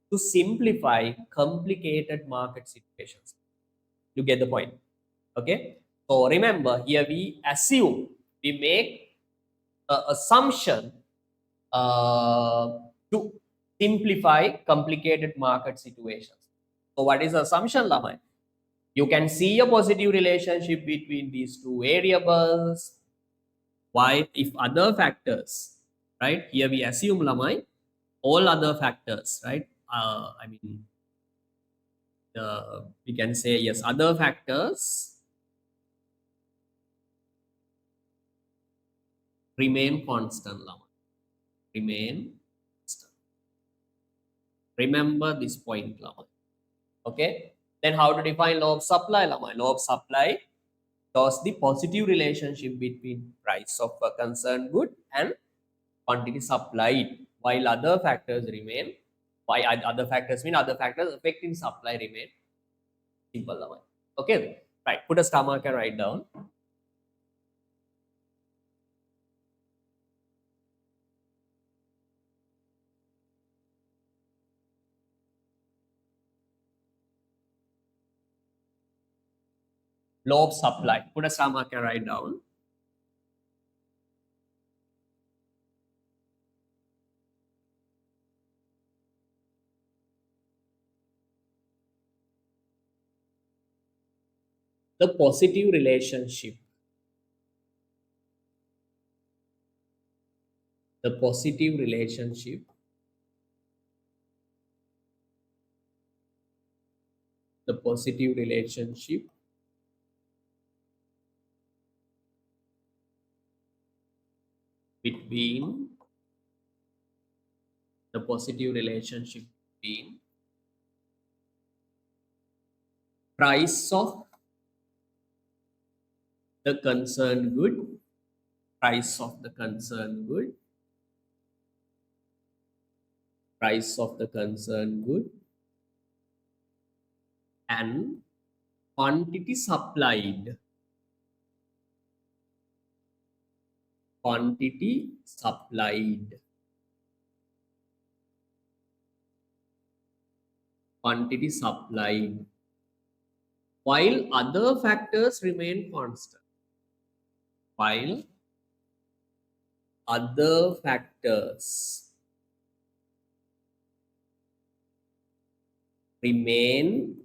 To simplify complicated market situations. You get the point? Okay, so remember here we assume, we make an assumption to simplify complicated market situations. So what is the assumption, Lamai? You can see a positive relationship between these two variables. Why? If other factors, right? Here we assume, Lamai, all other factors, right? We can say yes, other factors remain constant, Lama. Remain constant. Remember this point, Lama. Okay. Then how to define law of supply, Lama? Law of supply shows the positive relationship between price of a concerned good and quantity supplied, while other factors remain. Why other factors mean other factors affecting supply remain. Simple, Lama. Okay. Right. Put a star marker right down. Law of supply. Put a star marker right down. The positive relationship. The positive relationship the positive relationship between the positive relationship between price of the concerned good, price of the concerned good, price of the concerned good, and quantity supplied, quantity supplied, quantity supplied, while other factors remain constant. While other factors remain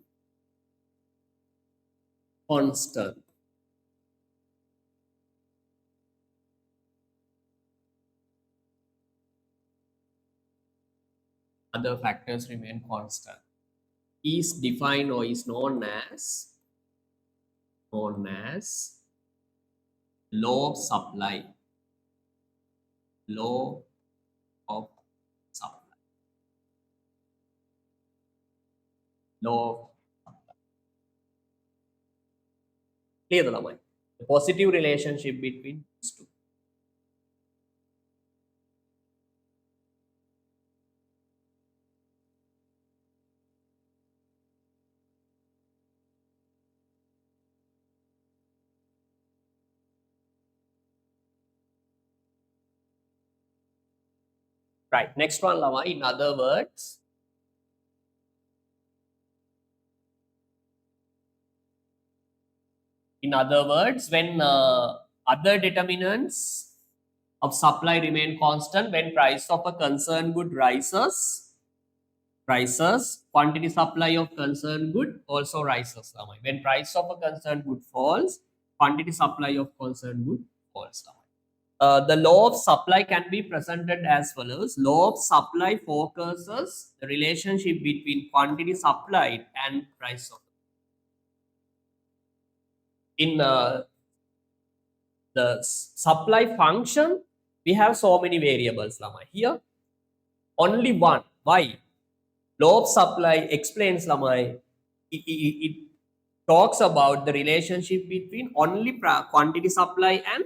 constant. Other factors remain constant. Is defined or is known as law of supply. Law of supply. Law of supply. Clear the lamai? The positive relationship between these two. Right. Next one, Lama. In other words, when other determinants of supply remain constant, when price of a concerned good rises, quantity supply of concerned good also rises. Lama. When price of a concerned good falls, quantity supply of concerned good falls. Lama. The law of supply can be presented as follows. Law of supply focuses the relationship between quantity supplied and price of. In the supply function, we have so many variables. Lama. Here, only one. Why? Law of supply explains, Lama, it talks about the relationship between only quantity supply and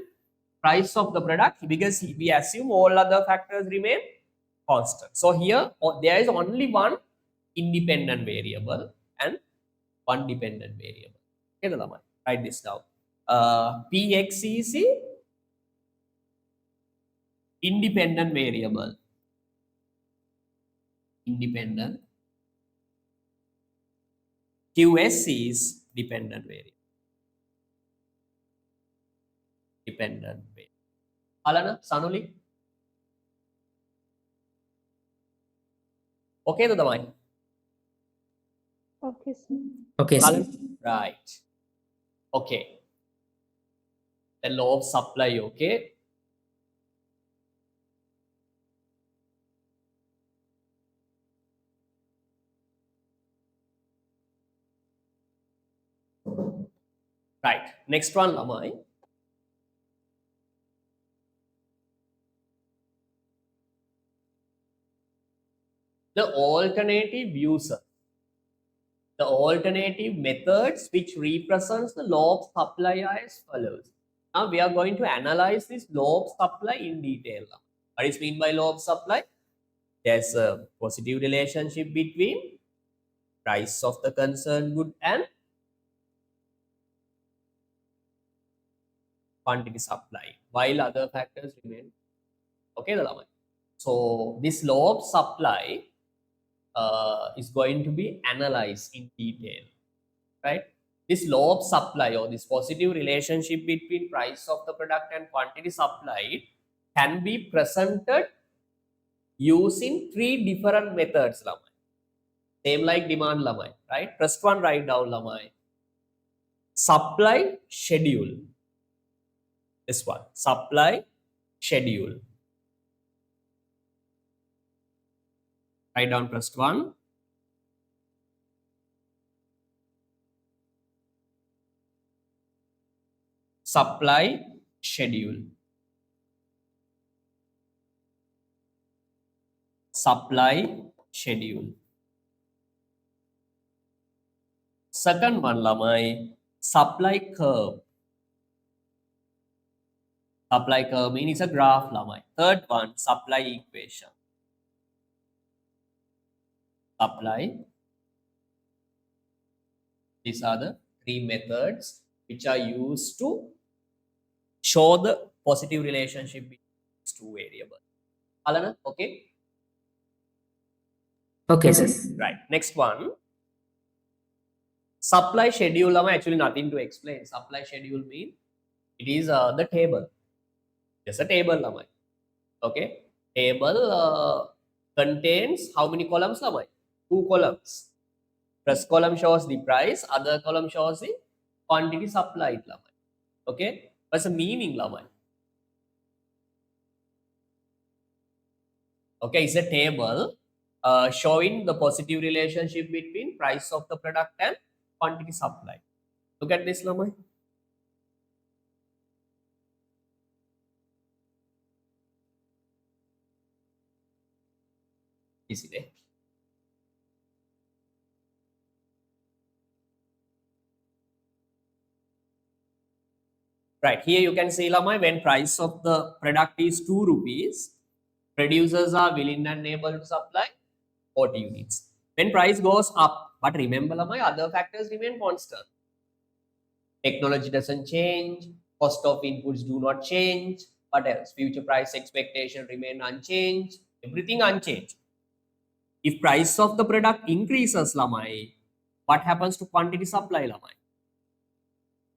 price of the product, because we assume all other factors remain constant. So here there is only one independent variable and one dependent variable. Okay, Lama, write this down. Px is the independent variable. Independent. Qs is dependent variable. Dependent variable. Alana, Sanuli? Okay, Dadamai? Okay, sir. Okay, sir. Alan? Right. Okay. The law of supply, okay? Right. Next one, Lamai. The alternative user. The alternative methods which represents the law of supply are as follows. Now we are going to analyze this law of supply in detail. What is mean by law of supply? There's a positive relationship between price of the concerned good and quantity supply, while other factors remain. Okay, Lalaman. So this law of supply is going to be analyzed in detail, right? This law of supply or this positive relationship between price of the product and quantity supplied can be presented using three different methods, Lamai. Same like demand, Lamai, right? First one, write down, Lamai. Supply schedule. This one, supply schedule. Write down first one. Supply schedule. supply schedule. Second one lamai supply curve. Supply curve means a graph lamai. Third one supply equation. Supply. These are the three methods which are used to show the positive relationship between these two variables. Alana, okay? Okay, sir. Right. Next one. Supply schedule lamai actually nothing to explain. Supply schedule means it is the table. Just a table lamai. Okay. Table contains how many columns lamai? 2 columns. First column shows the price, other column shows the quantity supplied lamai. Okay. What's the meaning lamai? Okay, it's a table showing the positive relationship between price of the product and quantity supplied. Look at this lamai. Easy there. Right, here you can see lamai, when price of the product is 2 rupees, producers are willing and able to supply 40 units. When price goes up, but remember lamai, other factors remain constant. Technology doesn't change, cost of inputs do not change. What else? Future price expectation remain unchanged. Everything unchanged. If price of the product increases lamai, what happens to quantity supply lamai?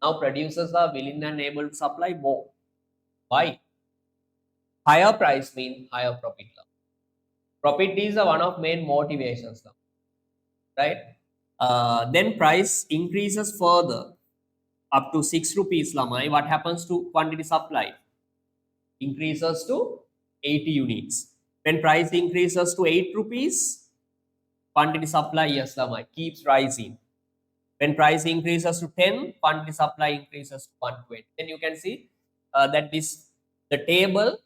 Now producers are willing and able to supply more. Why? Higher price means higher profit. Profit is one of main motivations, right? Then price increases further up to 6 rupees lamai. What happens to quantity supply? Increases to 80 units. When price increases to 8 rupees, quantity supply, yes lamai, keeps rising. When price increases to 10, quantity supply increases to 120. Then you can see that the table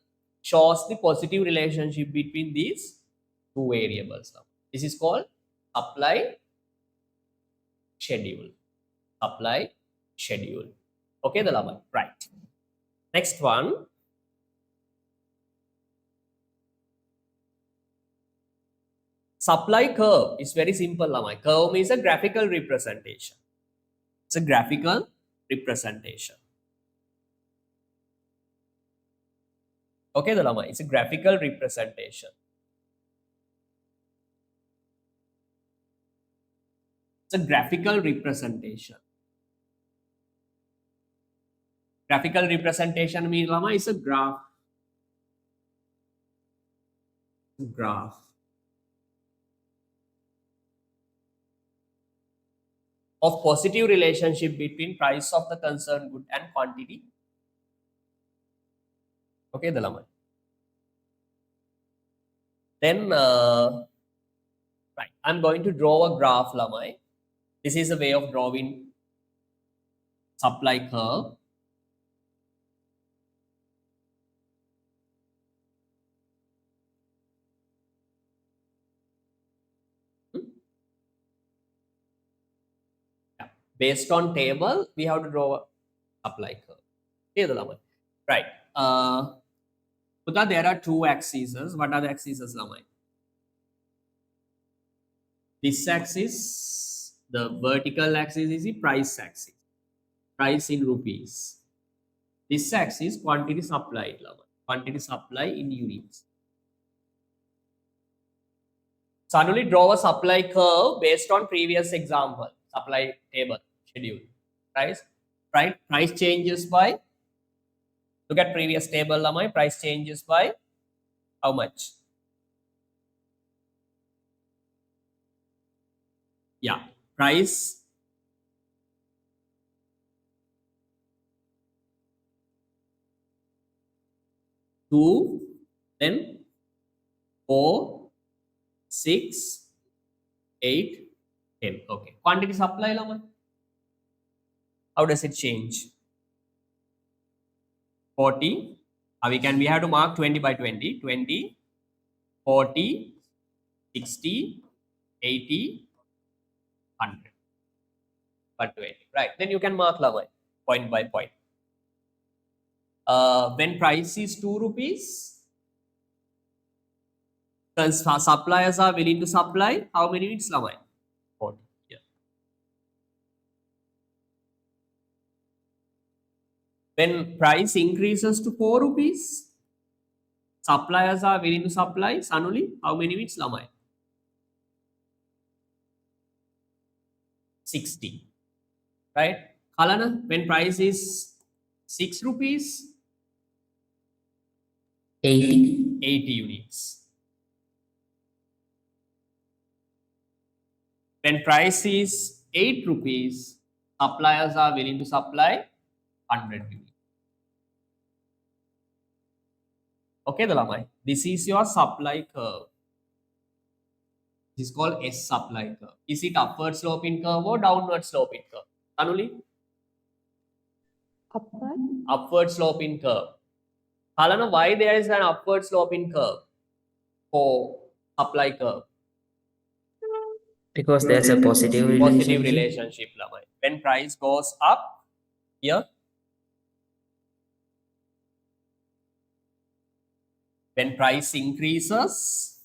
shows the positive relationship between these two variables. This is called supply schedule. Supply schedule. Okay, the lamai. Right. Next one. Supply curve is very simple lamai. Curve means a graphical representation. It's a graphical representation. Okay, the lamai. It's a graphical representation. It's a graphical representation. Graphical representation means lamai is a graph. Graph. Of positive relationship between price of the concerned good and quantity. Okay, the lamai. Then, right, I'm going to draw a graph lamai. This is a way of drawing supply curve. Yeah. Based on table, we have to draw a supply curve. Okay, the lamai. Right. Puta, there are two axes. What are the axes, lamai? This axis, the vertical axis is the price axis. Price in rupees. This axis, quantity supplied, lamai. Quantity supply in units. Suddenly draw a supply curve based on previous example. Supply table schedule. Price, right? Price changes by, look at previous table lamai. Price changes by how much? Yeah, price two, then 4, 6, 8, 10. Okay. Quantity supply lamai. How does it change? 40. We have to mark 20 by 20. 20, 40, 60, 80, 100. 120. Right. Then you can mark lamai point by point. When price is 2 rupees, suppliers are willing to supply how many units lamai? 40. Yeah. When price increases to 4 rupees, suppliers are willing to supply Sanuli how many units lamai? 60. Right? Kalana, when price is 6 rupees, 80. 80 units. When price is 8 rupees, suppliers are willing to supply 100 units. Okay, Dalamai. This is your supply curve. This is called S supply curve. Is it upward sloping curve or downward sloping curve? Anuli? Upward. Upward sloping curve. Halana, why there is an upward sloping curve for supply curve? Because there's a positive Positive relationship. relationship. Lamai. When price goes up, here. When price increases,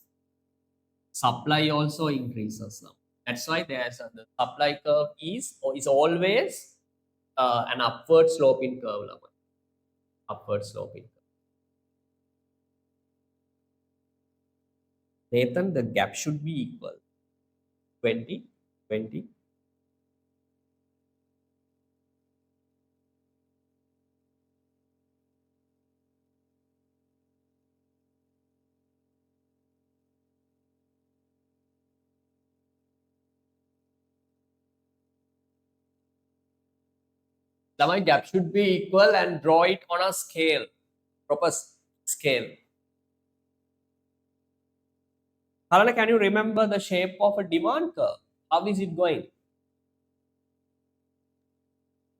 supply also increases now. That's why there's the supply curve is always an upward sloping curve. Upward sloping curve. Nathan, the gap should be equal. 20, 20. The my gap should be equal and draw it on a scale, proper scale. Harana, can you remember the shape of a demand curve? How is it going?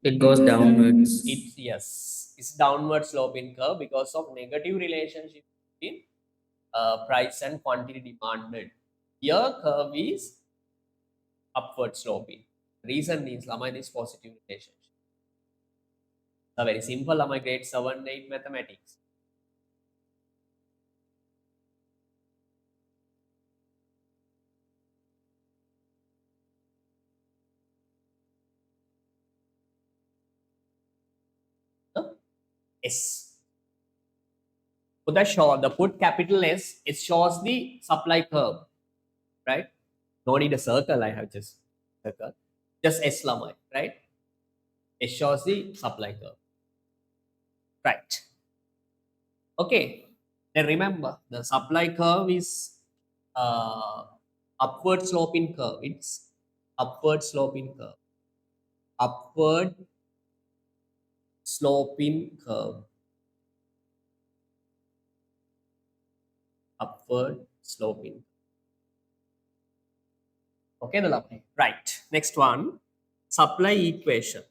It goes downwards. It's downward sloping curve because of negative relationship between price and quantity demanded. Here curve is upward sloping. Reason is Lamai this positive relationship. So very simple Lamai grade 7 8 mathematics. S. Put the put capital S, it shows the supply curve, right? No need a circle, I have just circle. Just S lamai, right? It shows the supply curve. Right. Okay. Then remember the supply curve is upward sloping curve. It's upward sloping curve. Upward sloping curve. Upward sloping. Okay, the Lamai. Right. Next one, supply equation.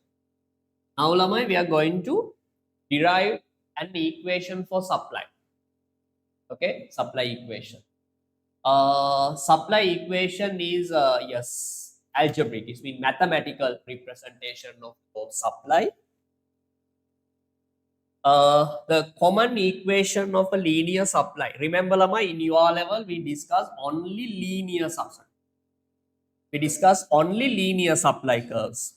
Now, Lamai, we are going to derive an equation for supply. Okay, supply equation. Supply equation is yes, algebraic. It's mean mathematical representation of supply. The common equation of a linear supply. Remember, Lama, in your level, we discuss only linear supply. We discuss only linear supply curves.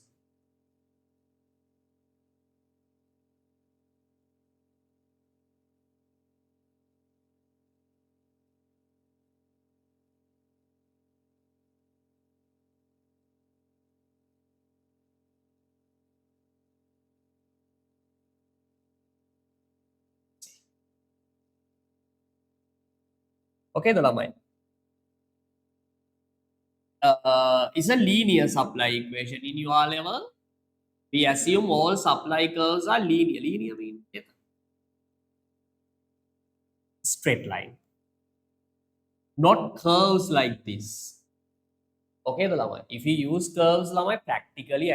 Okay, the Lama. Is a linear supply equation in your level. We assume all supply curves are linear. Linear means straight line, not curves like this. Okay, the Lama. If we use curves, Lama, practically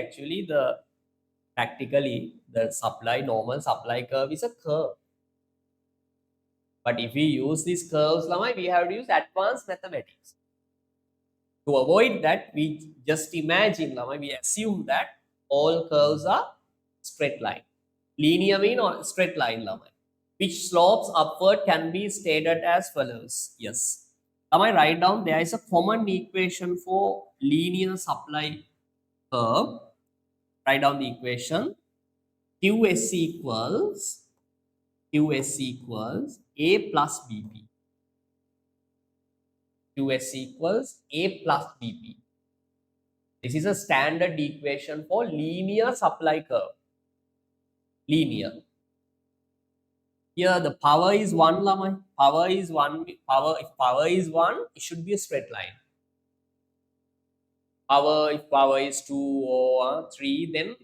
the normal supply curve is a curve. But if we use these curves, Lama, we have to use advanced mathematics. To avoid that, we just imagine, we assume that all curves are straight line. Linear mean or straight line, which slopes upward can be stated as follows. Yes. I write down there is a common equation for linear supply curve. Write down the equation. QS equals A plus BP. QS equals A plus BP. This is a standard equation for linear supply curve. Linear. Here the power is 1, Power is 1. If power is 1, it should be a straight line. If power is 2 or 3, then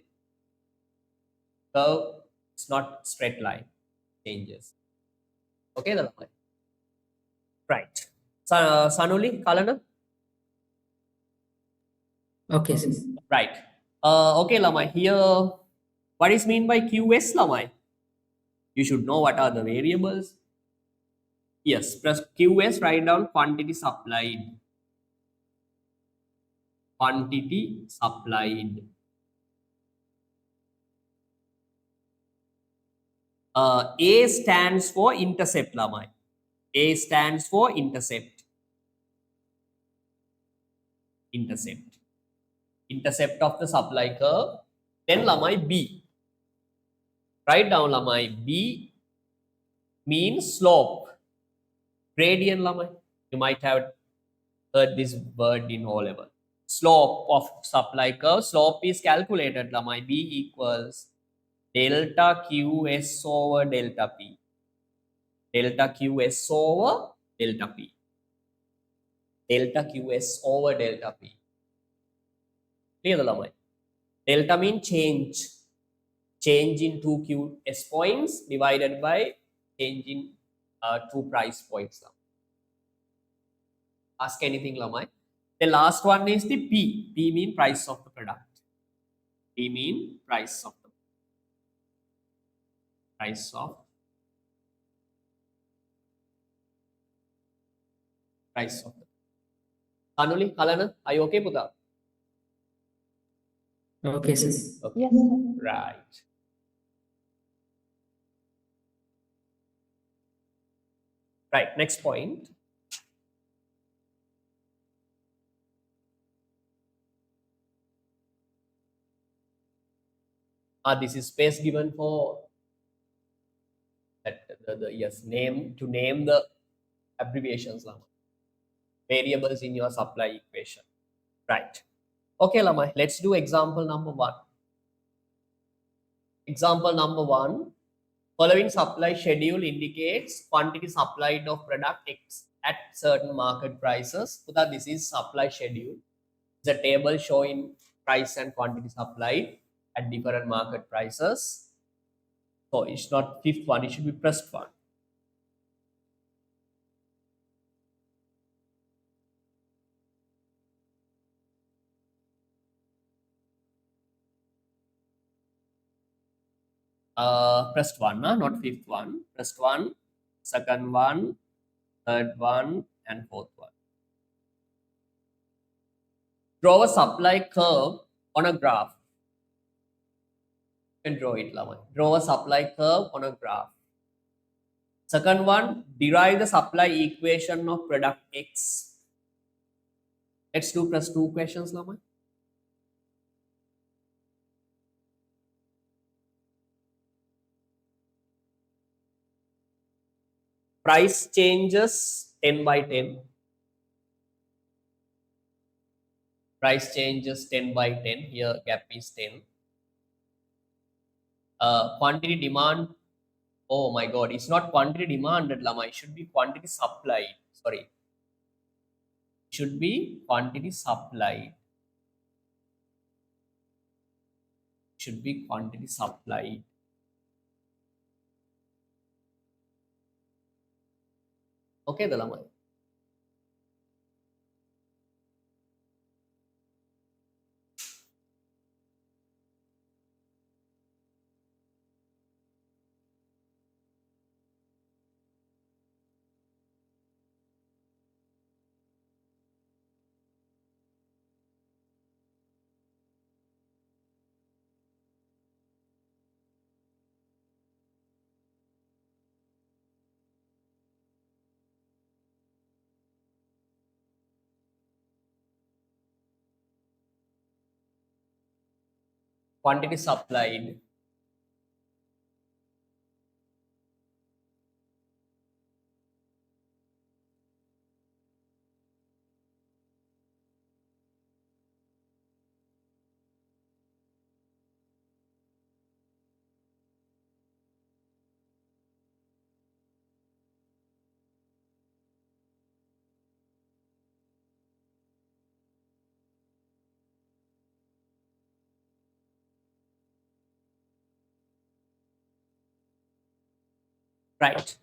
curve is not straight line. Changes. Okay, right. Sanuli, Kalana? Okay, sir. Right. Okay, Lamai. Here, what is mean by QS, Lamai? You should know what are the variables. Yes, press QS, write down quantity supplied. Quantity supplied. A stands for intercept, Lamai. A stands for intercept. Intercept. Intercept of the supply curve. Then Lamai B. Write down Lamai B means slope. Gradient, Lamai. You might have heard this word in O level. Slope of supply curve. Slope is calculated, Lamai. B equals delta QS over delta P. Delta QS over delta P. Delta QS over delta P. Clear, Lamai? Delta means change. Change in 2 QS points divided by change in 2 price points. Ask anything, Lamai. The last one is the P. P mean price of the product. P mean price of the price of price of the. Kanuli, Kalana, are you okay, Puta? Okay, sir. Okay. Yes, sir. Right. Right. Next point. This is space given for that yes, name to name the abbreviations, Lama. Variables in your supply equation. Right. Okay, Lama. Let's do example number 1. Example number 1. Following supply schedule indicates quantity supplied of product X at certain market prices. So that this is supply schedule. It's a table showing price and quantity supplied at different market prices. So it's not fifth one, it should be first one. First one, not fifth one. First one, second one, third one, and fourth one. Draw a supply curve on a graph. You can draw it, Lama. Draw a supply curve on a graph. Second one, derive the supply equation of product X. Let's do plus 2 questions, Lama. Price changes 10 by 10. Price changes 10 by 10. Here gap is 10. Quantity demand. Oh my god, it's not quantity demanded, Lama. It should be quantity supplied. Sorry. It should be quantity supplied. Should be quantity supplied. Okay, the Lama. quantity supplied, right?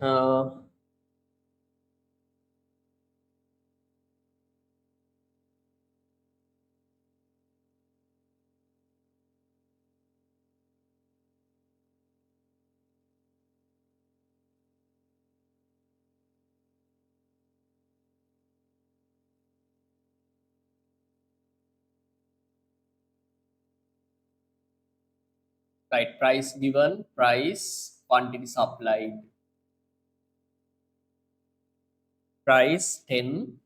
Right, price given, price, quantity supplied, price 10,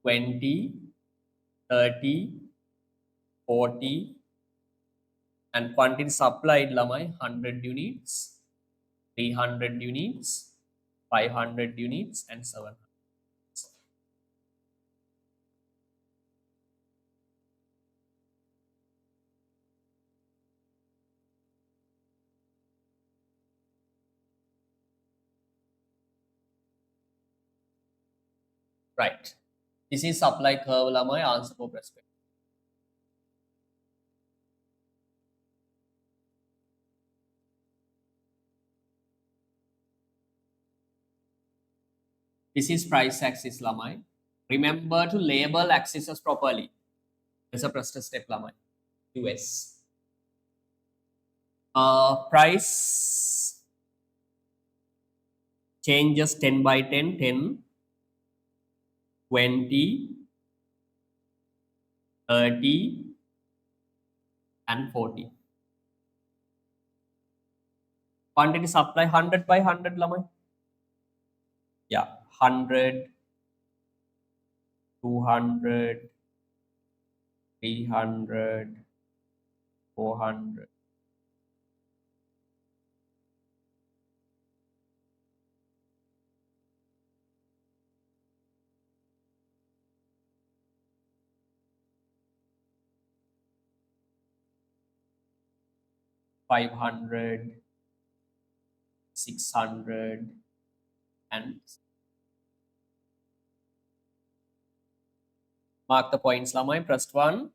20, 30, 40, and quantity supplied lamai 100 units, 300 units, 500 units, and 700. Right. This is supply curve lamai answer for perspective. This is price axis lamai. Remember to label axes properly. There's a first step lamai. US. Price changes 10 by 10, 10, 20, 30, and 40. Quantity supply 100 by 100 lamai. Yeah, 100, 200, 300, 400. 500, 600, and mark the points lamai. First one,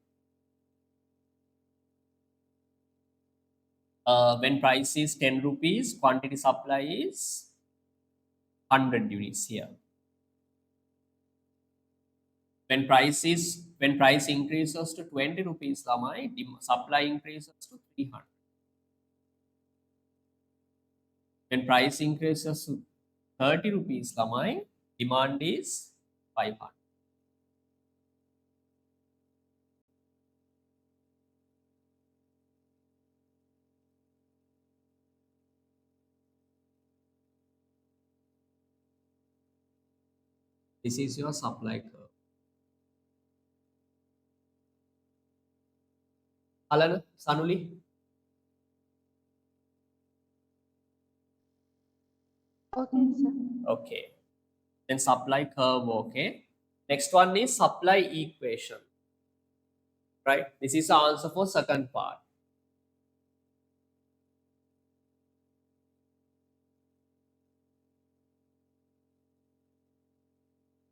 when price is 10 rupees, quantity supply is 100 units here. When price increases to 20 rupees lamai, supply increases to 300. When price increases to 30 rupees lamai, demand is 500. This is your supply curve. Alan, Sanuli? Okay, sir. Okay. Then supply curve, okay. Next one is supply equation. Right? This is the answer for second part.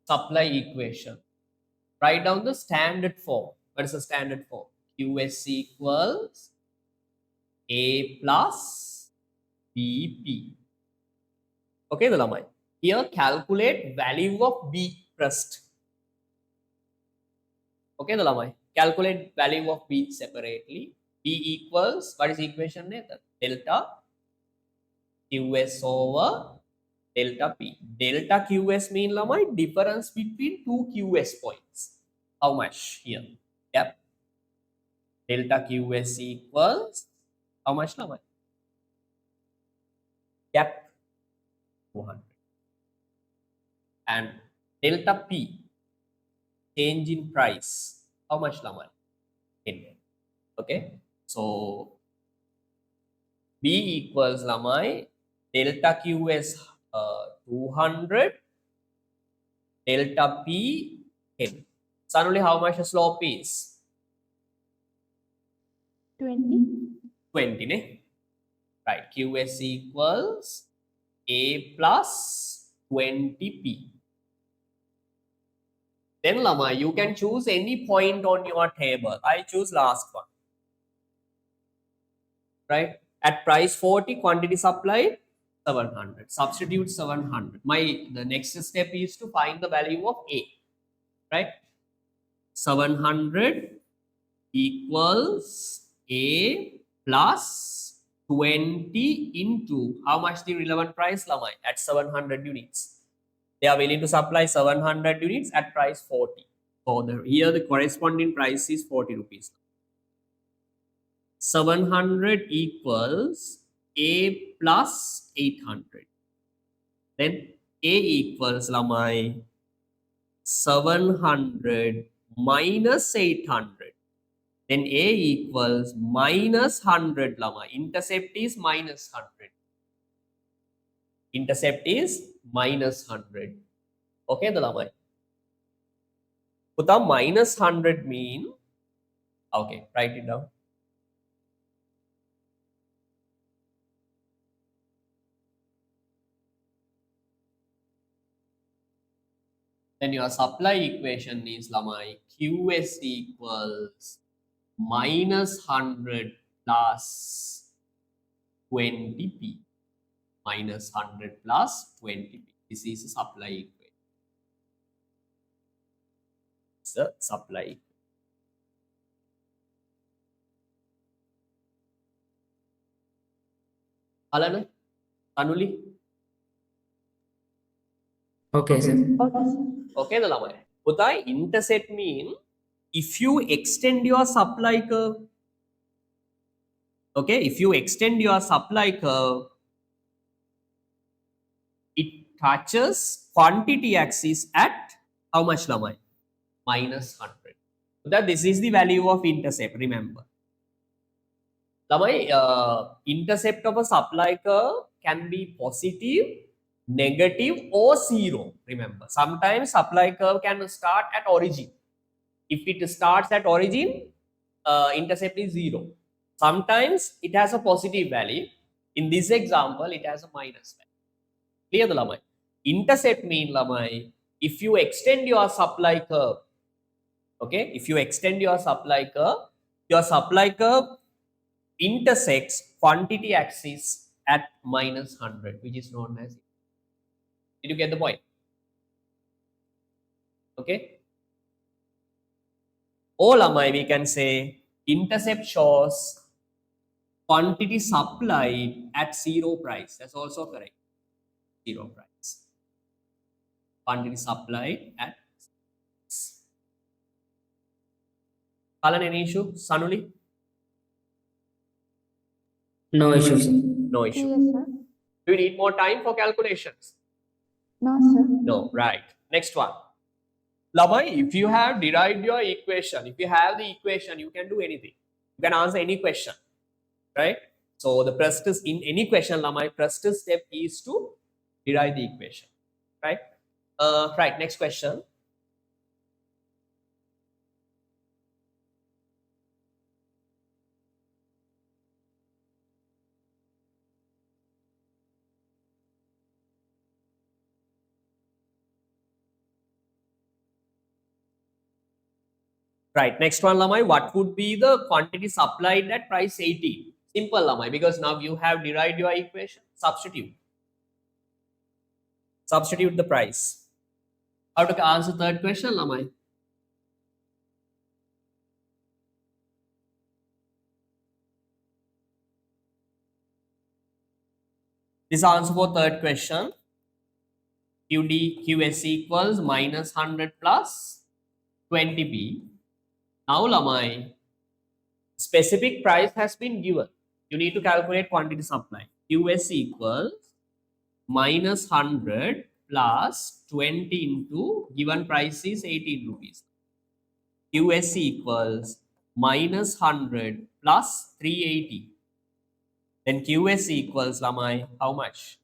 Supply equation. Write down the standard form. What is the standard form? QS equals A plus BP. Okay, Dalamai. Here calculate value of B first. Okay, Dalamai. Calculate value of B separately. B equals, what is equation name? Delta QS over delta P. Delta QS mean lamai difference between two QS points. How much here? Yep. Delta QS equals how much lamai? Yep. 200. And delta P change in price. How much lamai? 10. Okay. So B equals lamai delta QS 200, delta P 10. Suddenly, how much the slope is? 20. 20, ne? Right. QS equals A plus 20P. Then Lama, you can choose any point on your table. I choose last one. Right? At price 40, quantity supplied 700. Substitute 700. The next step is to find the value of A. Right? 700 equals A plus 20 into how much the relevant price, Lamai? At 700 units. They are willing to supply 700 units at price 40. So here the corresponding price is 40 rupees. 700 equals A plus 800. Then A equals Lamai 700 minus 800. Then A equals minus 100 Lama. Intercept is minus 100. Intercept is minus 100. Okay, the Lama. Put a minus 100 mean. Okay, write it down. Then your supply equation is Lamai QS equals minus 100 plus 20p. Minus 100 plus 20p. This is a supply equation. It's a supply equation. Alana? Anuli? Okay, sir. Okay, sir. Okay, the Lamai. Utai, intercept mean if you extend your supply curve, okay, if you extend your supply curve, it touches quantity axis at how much, Lamai? Minus 100. That this is the value of intercept, remember. Lamai, intercept of a supply curve can be positive, negative, or zero. Remember, sometimes supply curve can start at origin. If it starts at origin, intercept is 0. Sometimes it has a positive value. In this example, it has a minus value. Clear the Lamai? Intercept mean Lamai, if you extend your supply curve, okay, if you extend your supply curve intersects quantity axis at minus 100, which is known as. Did you get the point? Okay. Or Lamai, we can say intercept shows quantity supplied at zero price. That's also correct. Zero price. Quantity supplied at. Kalan, any issue? Sanuli? No issues, sir. No issue. Yes, sir. Do you need more time for calculations? No, sir. No. Right. Next one. Lamai, if you have derived your equation, if you have the equation, you can do anything. You can answer any question, right? So the first is in any question, Lamai, first step is to derive the equation, right? Right. Next question. Right. Next one, Lamai. What would be the quantity supplied at price 80? Simple, Lamai, because now you have derived your equation. Substitute. Substitute the price. How to answer third question, Lamai? This answer for third question. QS equals minus 100 plus 20p. Now, Lamai, specific price has been given. You need to calculate quantity supply. QS equals minus 100 plus 20 into given price is 18 rupees. QS equals minus 100 plus 380. Then QS equals lamai how much?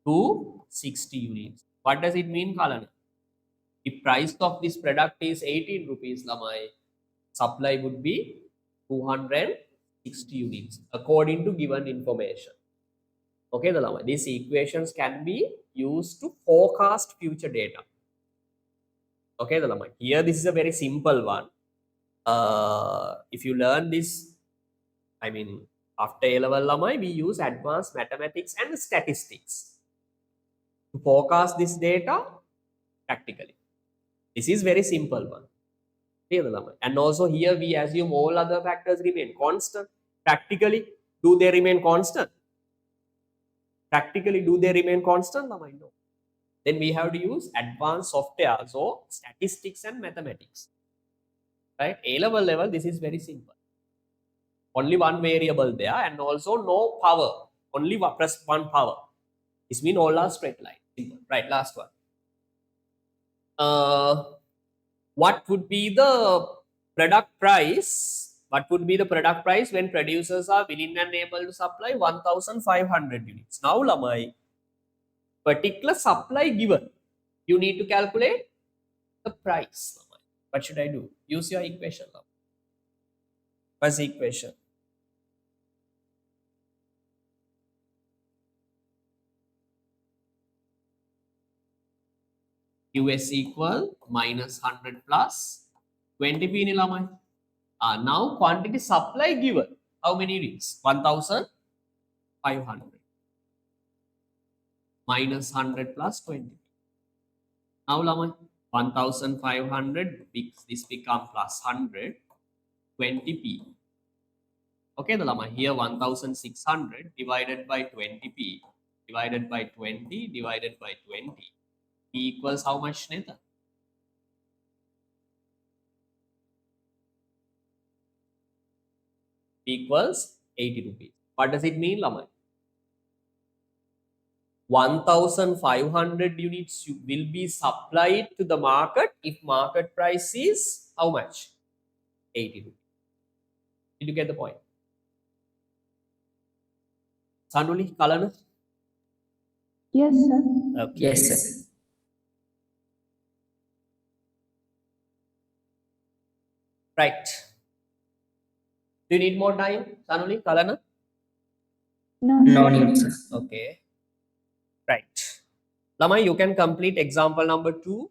260 units. What does it mean, Kalana? If price of this product is 18 rupees, lamai, supply would be 260 units according to given information. Okay, the lamai. These equations can be used to forecast future data. Okay, the lamai. Here, this is a very simple one. If you learn this, I mean, after A-level lamai, we use advanced mathematics and statistics to forecast this data practically. This is very simple one. And also here we assume all other factors remain constant. Practically, do they remain constant? Practically, do they remain constant? No. Then we have to use advanced software, so statistics and mathematics. Right? A-level, this is very simple. Only one variable there, and also no power. Only press one power. This means all are straight line. Simple. Right? Last one. What would be the product price? What would be the product price when producers are willing and able to supply 1,500 units? Now, lamai, particular supply given, you need to calculate the price. Lamai. What should I do? Use your equation. Lamai. What's the equation? QS equal minus 100 plus 20p ni lamai. Now quantity supply given. How many units? 1,500. Minus 100 plus 20. Now lamai 1,500. This become plus 100. 20p. Okay, the lamai here 1,600 divided by 20p divided by 20 divided by 20. P equals how much, Netha? Equals 80 rupees. What does it mean, lamai? 1,500 units will be supplied to the market if market price is how much? 80 rupees. Did you get the point? Sanuli, Kalana? Yes, sir. Okay. Yes, sir. Right. Do you need more time, Sanuli, Kalana? No, No sir. need, sir. Okay. Right. Lamai, you can complete example number 2.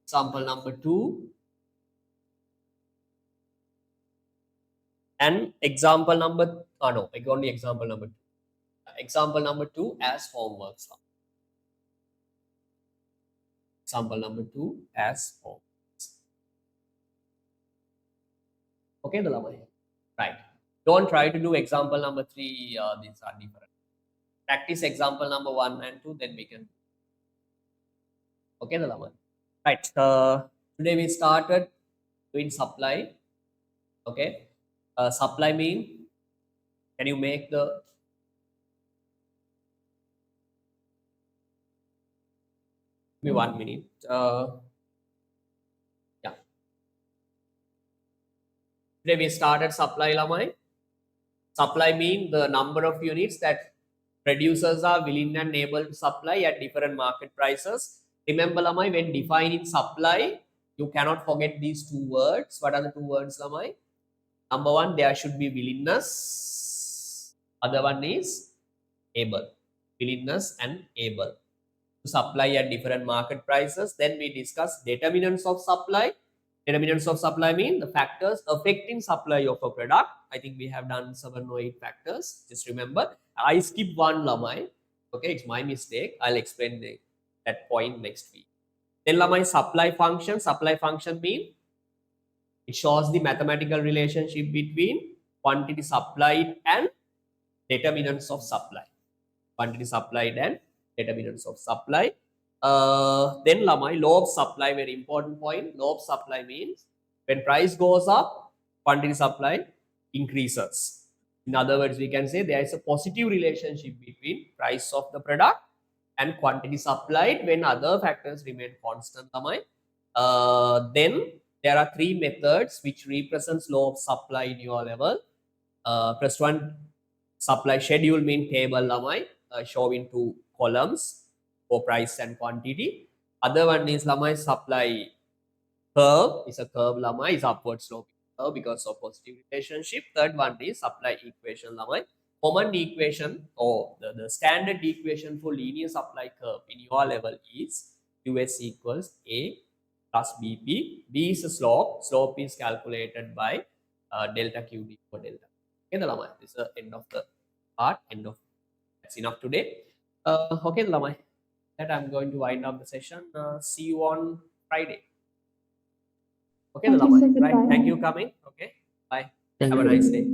Example number 2. And example number, no, only example number 2. Example number 2 as homework. Example number 2 as homework. Okay, the Lamai. Right. Don't try to do example number 3. These are different. Practice example number 1 and 2, then we can. Okay, the Lamai. Right. Today we started doing supply. Okay. Supply mean, can you make the give me 1 minute. Yeah. Today we started supply, Lamai. Supply mean the number of units that producers are willing and able to supply at different market prices. Remember, Lamai, when defining supply, you cannot forget these 2 words. What are the 2 words, Lamai? Number 1, there should be willingness. Other one is able. Willingness and able to supply at different market prices. Then we discuss determinants of supply. Determinants of supply mean the factors affecting supply of a product. I think we have done 7 or 8 factors. Just remember, I skipped one, Lamai. Okay, it's my mistake. I'll explain that point next week. Then Lamai, supply function. Supply function mean it shows the mathematical relationship between quantity supplied and determinants of supply. Quantity supplied and determinants of supply. Then Lamai, law of supply, very important point. Law of supply means when price goes up, quantity supply increases. In other words, we can say there is a positive relationship between price of the product and quantity supplied when other factors remain constant. Lamai. Then there are three methods which represents law of supply in your level. First one, supply schedule mean table lamai, showing two columns for price and quantity. Other one is lamai supply curve, is a curve lamai, is upward sloping curve because of positive relationship. Third one is supply equation lamai. Common equation or the standard equation for linear supply curve in your level is US equals A plus BP. B is a slope. Slope is calculated by delta QD for delta. Okay, the lamai. This is the end of the part. End of that's enough today. Okay, the lamai. That I'm going to wind up the session. See you on Friday. Okay, the Thank you, lamai. sir. Right. Thank Goodbye. you coming. Okay. Bye. Thank Have a you. nice day.